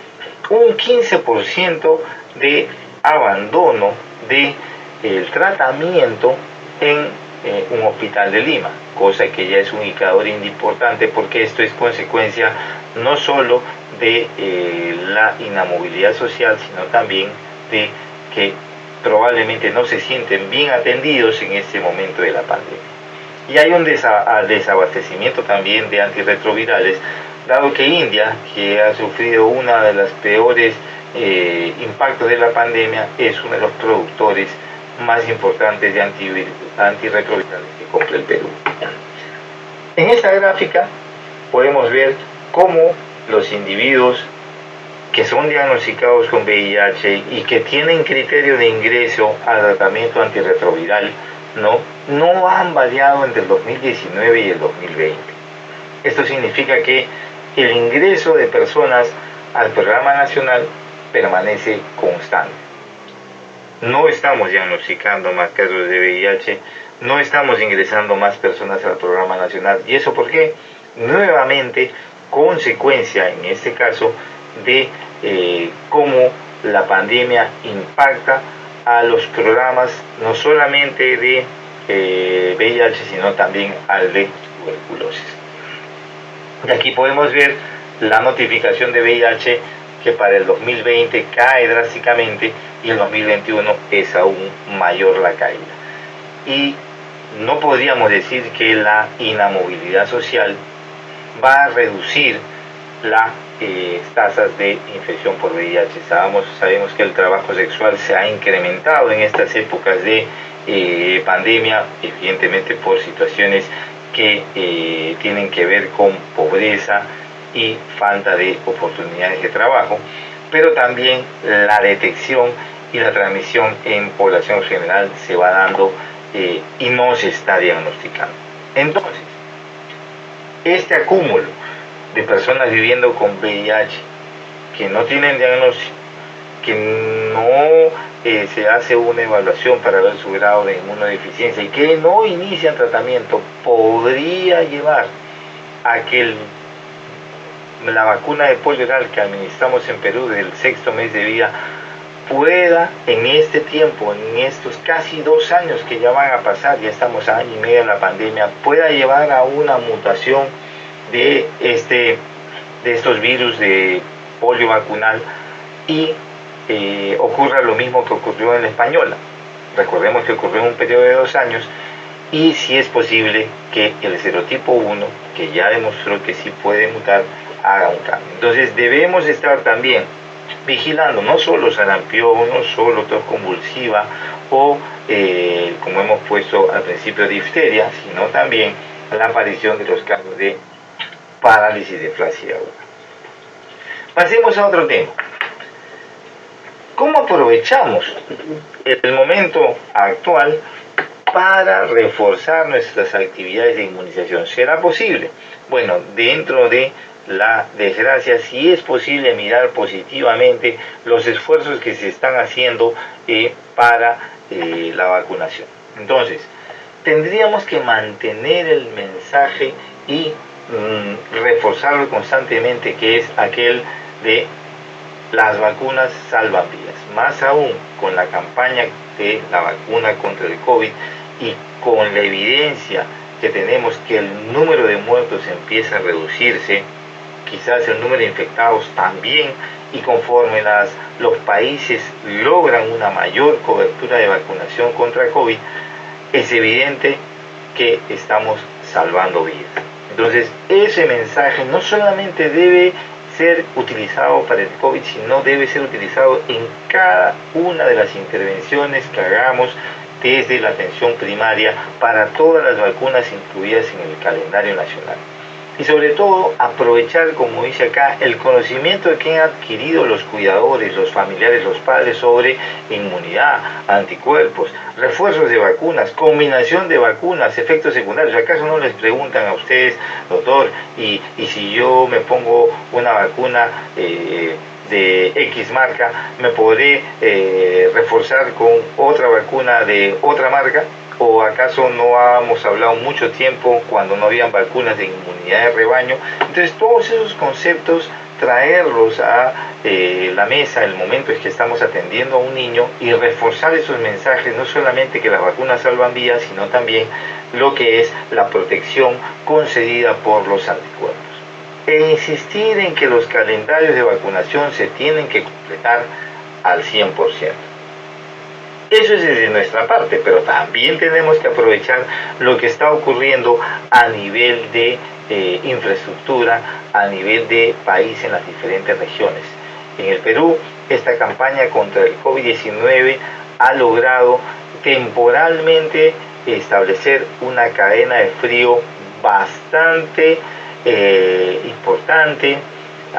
un 15% de abandono del tratamiento en un hospital de Lima, cosa que ya es un indicador importante porque esto es consecuencia no solo de la inamovilidad social, sino también de que probablemente no se sienten bien atendidos en este momento de la pandemia. Y hay un desabastecimiento también de antirretrovirales, dado que India, que ha sufrido una de las peores impactos de la pandemia, es uno de los productores más importantes de antirretrovirales que compra el Perú. En esta gráfica podemos ver cómo los individuos que son diagnosticados con VIH y que tienen criterio de ingreso al tratamiento antirretroviral no han variado entre el 2019 y el 2020. Esto significa que el ingreso de personas al programa nacional permanece constante. No estamos diagnosticando más casos de VIH, no estamos ingresando más personas al programa nacional. ¿Y eso por qué? Nuevamente, consecuencia en este caso de cómo la pandemia impacta a los programas no solamente de VIH, sino también al de tuberculosis. Y aquí podemos ver la notificación de VIH que para el 2020 cae drásticamente y en 2021 es aún mayor la caída. Y no podríamos decir que la inamovilidad social va a reducir las tasas de infección por VIH. Sabemos que el trabajo sexual se ha incrementado en estas épocas de pandemia, evidentemente por situaciones que tienen que ver con pobreza y falta de oportunidades de trabajo, pero también la detección y la transmisión en población general se va dando y no se está diagnosticando. Entonces, este acúmulo de personas viviendo con VIH que no tienen diagnóstico, que no se hace una evaluación para ver su grado de inmunodeficiencia y que no inician tratamiento, podría llevar a que la vacuna de polio oral que administramos en Perú del 6º mes de vida pueda en este tiempo, en estos casi 2 años que ya van a pasar, ya estamos a año y medio en la pandemia, pueda llevar a una mutación de estos virus de polio vacunal y ocurra lo mismo que ocurrió en la española. Recordemos que ocurrió en un periodo de 2 años y si es posible que el serotipo 1, que ya demostró que sí puede mutar, haga un cambio. Entonces debemos estar también vigilando no solo sarampión, no solo tos convulsiva o como hemos puesto al principio difteria, sino también la aparición de los casos de parálisis de flacidez aguda. Pasemos a otro tema. ¿Cómo aprovechamos el momento actual para reforzar nuestras actividades de inmunización? ¿Será posible? Bueno, dentro de la desgracia, si es posible mirar positivamente los esfuerzos que se están haciendo para la vacunación. Entonces, tendríamos que mantener el mensaje y reforzarlo constantemente, que es aquel de las vacunas salvan vidas, más aún con la campaña de la vacuna contra el COVID y con la evidencia que tenemos que el número de muertos empieza a reducirse, quizás el número de infectados también, y conforme los países logran una mayor cobertura de vacunación contra COVID, es evidente que estamos salvando vidas. Entonces, ese mensaje no solamente debe ser utilizado para el COVID, sino debe ser utilizado en cada una de las intervenciones que hagamos desde la atención primaria para todas las vacunas incluidas en el calendario nacional. Y sobre todo aprovechar, como dice acá, el conocimiento que han adquirido los cuidadores, los familiares, los padres sobre inmunidad, anticuerpos, refuerzos de vacunas, combinación de vacunas, efectos secundarios. ¿Acaso no les preguntan a ustedes, doctor, y si yo me pongo una vacuna de X marca, me podré reforzar con otra vacuna de otra marca? ¿O acaso no habíamos hablado mucho tiempo cuando no habían vacunas de inmunidad de rebaño? Entonces, todos esos conceptos, traerlos a la mesa el momento en que estamos atendiendo a un niño y reforzar esos mensajes, no solamente que las vacunas salvan vidas, sino también lo que es la protección concedida por los anticuerpos. E insistir en que los calendarios de vacunación se tienen que completar al 100%. Eso es desde nuestra parte, pero también tenemos que aprovechar lo que está ocurriendo a nivel de infraestructura, a nivel de país en las diferentes regiones. En el Perú, esta campaña contra el COVID-19 ha logrado temporalmente establecer una cadena de frío bastante importante,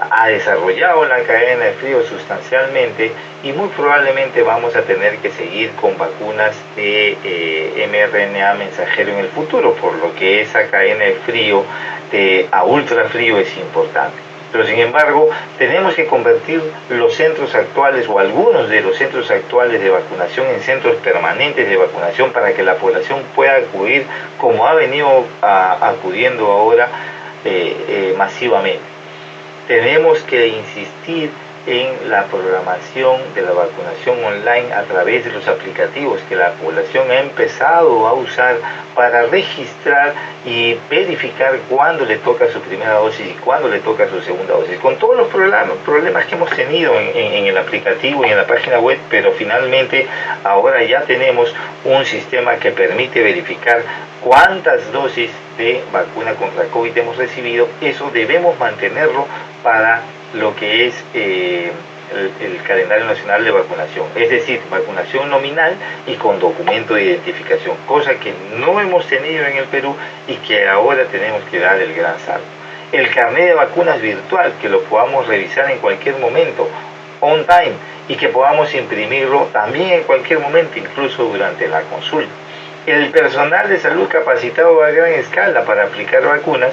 ha desarrollado la cadena de frío sustancialmente y muy probablemente vamos a tener que seguir con vacunas de mRNA mensajero en el futuro, por lo que esa cadena de frío a ultrafrío es importante. Pero sin embargo, tenemos que convertir los centros actuales o algunos de los centros actuales de vacunación en centros permanentes de vacunación para que la población pueda acudir como ha venido acudiendo ahora masivamente. Tenemos que insistir en la programación de la vacunación online a través de los aplicativos que la población ha empezado a usar para registrar y verificar cuándo le toca su primera dosis y cuándo le toca su segunda dosis, con todos los problemas que hemos tenido en el aplicativo y en la página web, pero finalmente ahora ya tenemos un sistema que permite verificar cuántas dosis de vacuna contra COVID hemos recibido. Eso debemos mantenerlo para lo que es el calendario nacional de vacunación, es decir, vacunación nominal y con documento de identificación, cosa que no hemos tenido en el Perú y que ahora tenemos que dar el gran salto. El carnet de vacunas virtual, que lo podamos revisar en cualquier momento, on time, y que podamos imprimirlo también en cualquier momento, incluso durante la consulta. El personal de salud capacitado a gran escala para aplicar vacunas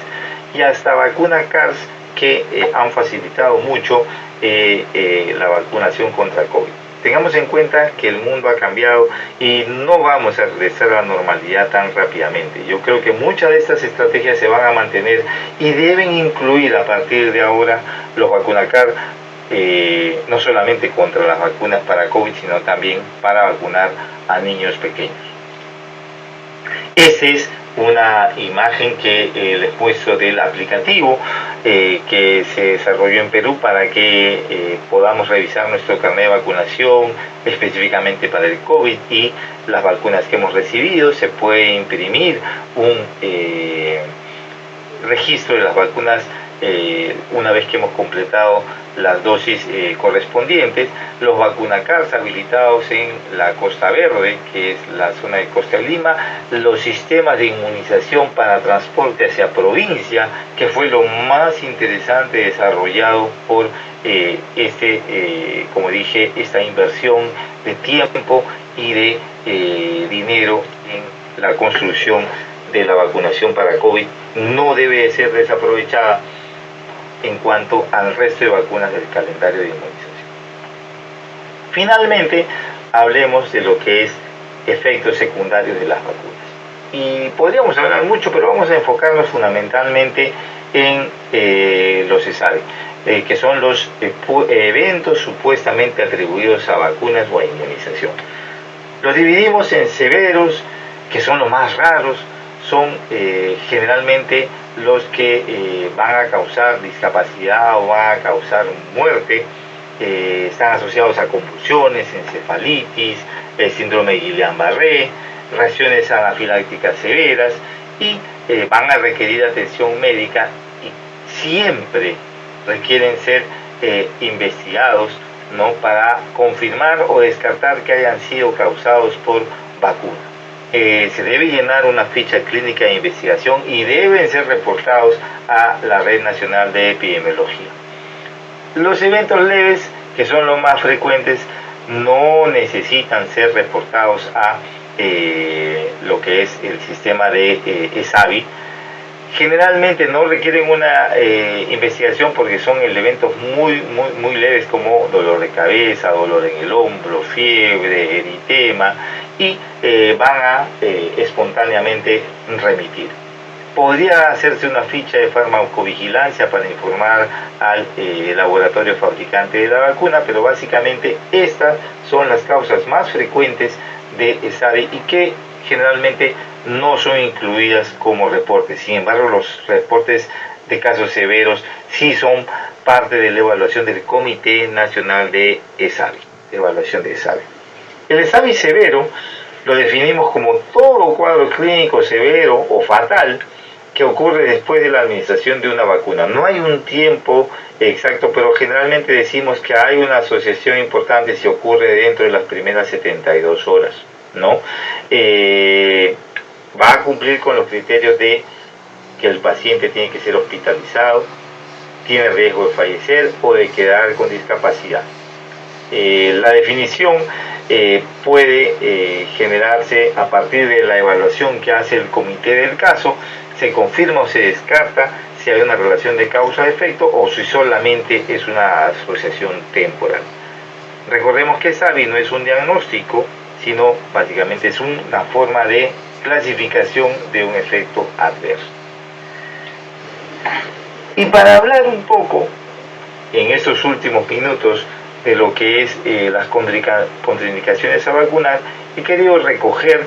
y hasta vacuna CARS que han facilitado mucho la vacunación contra COVID. Tengamos en cuenta que el mundo ha cambiado y no vamos a regresar a la normalidad tan rápidamente. Yo creo que muchas de estas estrategias se van a mantener y deben incluir a partir de ahora los vacunacar, no solamente contra las vacunas para COVID, sino también para vacunar a niños pequeños. Esa es una imagen que les muestro del aplicativo que se desarrolló en Perú para que podamos revisar nuestro carnet de vacunación específicamente para el COVID y las vacunas que hemos recibido. Se puede imprimir un registro de las vacunas una vez que hemos completado las dosis correspondientes. Los vacunacars habilitados en la Costa Verde, que es la zona de Costa de Lima, los sistemas de inmunización para transporte hacia provincia, que fue lo más interesante desarrollado por como dije, esta inversión de tiempo y de dinero en la construcción de la vacunación para COVID no debe ser desaprovechada. en cuanto al resto de vacunas del calendario de inmunización. Finalmente, hablemos de lo que es efectos secundarios de las vacunas. Y podríamos hablar mucho, pero vamos a enfocarnos fundamentalmente en los ESAVI, que son los eventos supuestamente atribuidos a vacunas o a inmunización. Los dividimos en severos, que son los más raros, son generalmente los que van a causar discapacidad o van a causar muerte. Están asociados a convulsiones, encefalitis, el síndrome de Guillain-Barré, reacciones anafilácticas severas y van a requerir atención médica y siempre requieren ser investigados, ¿no?, para confirmar o descartar que hayan sido causados por vacuna. Se debe llenar una ficha clínica de investigación y deben ser reportados a la Red Nacional de Epidemiología. Los eventos leves, que son los más frecuentes, no necesitan ser reportados a lo que es el sistema de ESAVI. Generalmente no requieren una investigación porque son eventos muy leves, como dolor de cabeza, dolor en el hombro, fiebre, eritema, y van a espontáneamente remitir. Podría hacerse una ficha de farmacovigilancia para informar al laboratorio fabricante de la vacuna, pero básicamente estas son las causas más frecuentes de ESAVI y que generalmente no son incluidas como reportes. Sin embargo, los reportes de casos severos sí son parte de la evaluación del Comité Nacional de ESAVI, evaluación de ESAVI. El ESAVI severo lo definimos como todo cuadro clínico severo o fatal que ocurre después de la administración de una vacuna. No hay un tiempo exacto, pero generalmente decimos que hay una asociación importante si ocurre dentro de las primeras 72 horas, ¿no? Va a cumplir con los criterios de que el paciente tiene que ser hospitalizado, tiene riesgo de fallecer o de quedar con discapacidad. La definición puede generarse a partir de la evaluación que hace el comité del caso. Se confirma o se descarta si hay una relación de causa-efecto o si solamente es una asociación temporal. Recordemos que ESAVI no es un diagnóstico, sino básicamente es una forma de clasificación de un efecto adverso. Y para hablar un poco en estos últimos minutos de lo que es las contraindicaciones a vacunar, he querido recoger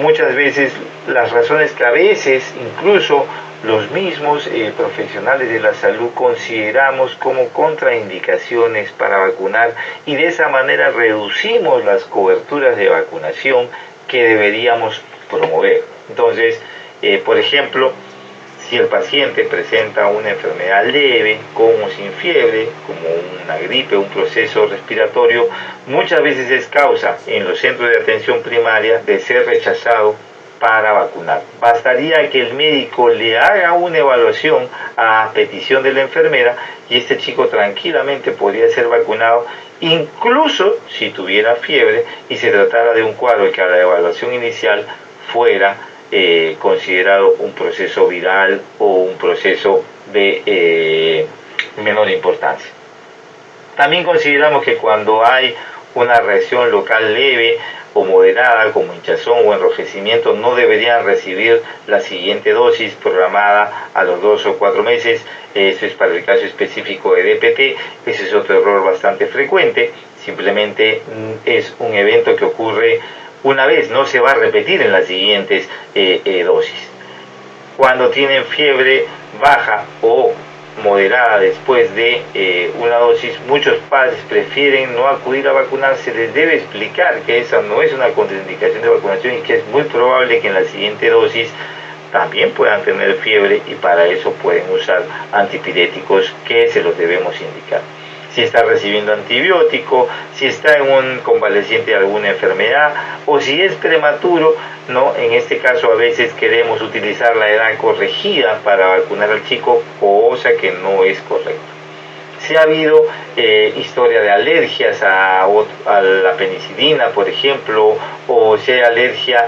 muchas veces las razones que a veces incluso los mismos profesionales de la salud consideramos como contraindicaciones para vacunar, y de esa manera reducimos las coberturas de vacunación que deberíamos promover. Entonces, por ejemplo, si el paciente presenta una enfermedad leve, con o sin fiebre, como una gripe, un proceso respiratorio, muchas veces es causa en los centros de atención primaria de ser rechazado para vacunar. Bastaría que el médico le haga una evaluación a petición de la enfermera y este chico tranquilamente podría ser vacunado, incluso si tuviera fiebre y se tratara de un cuadro que a la evaluación inicial fuera considerado un proceso viral o un proceso de menor importancia. También consideramos que cuando hay una reacción local leve o moderada, como hinchazón o enrojecimiento, no deberían recibir la siguiente dosis programada a los 2 o 4 meses. Eso es para el caso específico de DPT. Ese es otro error bastante frecuente. Simplemente es un evento que ocurre una vez, no se va a repetir en las siguientes dosis. Cuando tienen fiebre baja o moderada después de una dosis, muchos padres prefieren no acudir a vacunarse. Les debe explicar que esa no es una contraindicación de vacunación y que es muy probable que en la siguiente dosis también puedan tener fiebre, y para eso pueden usar antipiréticos que se los debemos indicar. Si está recibiendo antibiótico, si está en un convaleciente de alguna enfermedad o si es prematuro, ¿no? En este caso a veces queremos utilizar la edad corregida para vacunar al chico, cosa que no es correcta. Si ha habido historia de alergias a la penicilina, por ejemplo, o si hay alergia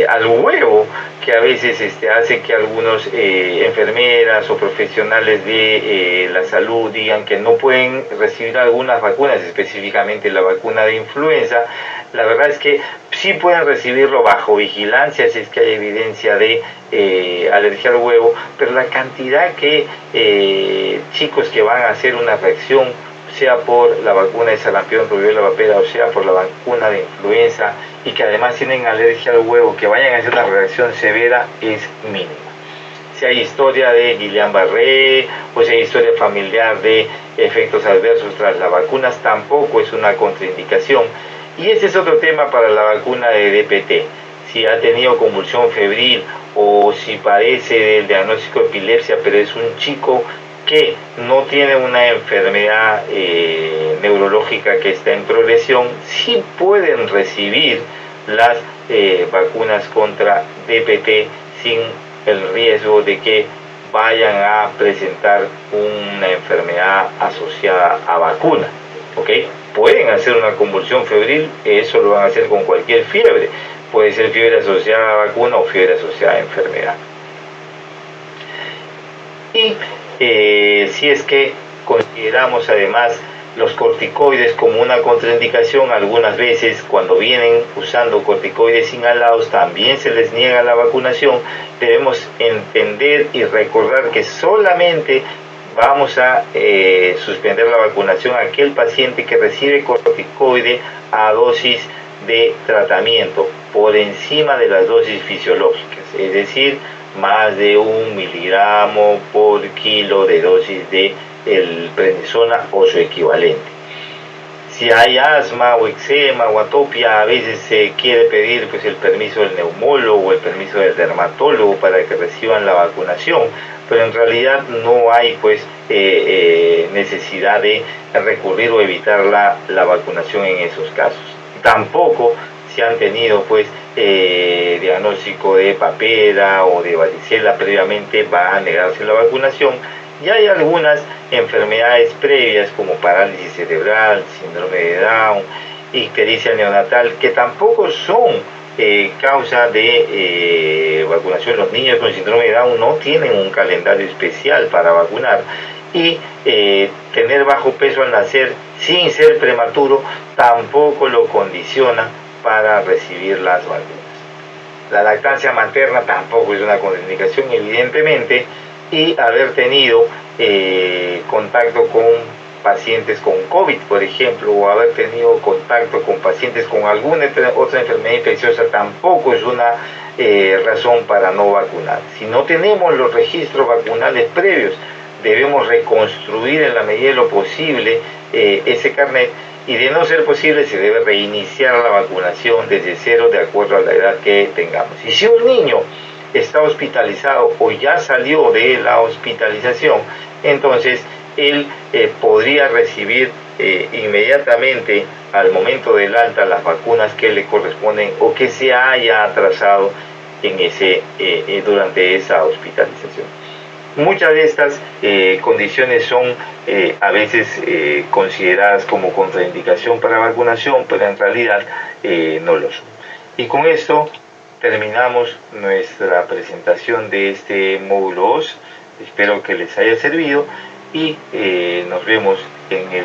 al huevo, que a veces hace que algunos enfermeras o profesionales de la salud digan que no pueden recibir algunas vacunas, específicamente la vacuna de influenza. La verdad es que sí pueden recibirlo bajo vigilancia si es que hay evidencia de alergia al huevo, pero la cantidad que chicos que van a hacer una reacción, sea por la vacuna de sarampión, rubiola, papera, o sea por la vacuna de influenza, y que además tienen alergia al huevo, que vayan a hacer una reacción severa, es mínima. Si hay historia de Guillain-Barré o si hay historia familiar de efectos adversos tras las vacunas, tampoco es una contraindicación. Y ese es otro tema para la vacuna de DPT. Si ha tenido convulsión febril o si padece del diagnóstico de epilepsia, pero es un chico que no tiene una enfermedad neurológica que está en progresión, sí pueden recibir las vacunas contra DPT sin el riesgo de que vayan a presentar una enfermedad asociada a vacuna. ¿Okay? Pueden hacer una convulsión febril, eso lo van a hacer con cualquier fiebre. Puede ser fiebre asociada a vacuna o fiebre asociada a enfermedad. Y si es que consideramos además los corticoides como una contraindicación, algunas veces cuando vienen usando corticoides inhalados también se les niega la vacunación. Debemos entender y recordar que solamente vamos a suspender la vacunación a aquel paciente que recibe corticoide a dosis de tratamiento por encima de las dosis fisiológicas, es decir, más de 1 miligramo por kilo de dosis de prednisona o su equivalente. Si hay asma o eczema o atopia, a veces se quiere pedir pues el permiso del neumólogo o el permiso del dermatólogo para que reciban la vacunación, pero en realidad no hay pues necesidad de recurrir o evitar la vacunación en esos casos. Tampoco si han tenido pues diagnóstico de papera o de varicela previamente va a negarse la vacunación. Y hay algunas enfermedades previas como parálisis cerebral, síndrome de Down, ictericia neonatal, que tampoco son causa de vacunación. Los niños con síndrome de Down no tienen un calendario especial para vacunar, y tener bajo peso al nacer sin ser prematuro tampoco lo condiciona para recibir las vacunas. La lactancia materna tampoco es una contraindicación, evidentemente, y haber tenido contacto con pacientes con COVID, por ejemplo, o haber tenido contacto con pacientes con alguna otra enfermedad infecciosa tampoco es una razón para no vacunar. Si no tenemos los registros vacunales previos, debemos reconstruir en la medida de lo posible ese carnet, y de no ser posible se debe reiniciar la vacunación desde cero de acuerdo a la edad que tengamos. Y si un niño está hospitalizado o ya salió de la hospitalización, entonces él podría recibir inmediatamente al momento del alta las vacunas que le corresponden o que se haya atrasado en durante esa hospitalización. Muchas de estas condiciones son a veces consideradas como contraindicación para vacunación, pero en realidad no lo son. Y con esto terminamos nuestra presentación de este módulo 2. Espero que les haya servido y nos vemos en el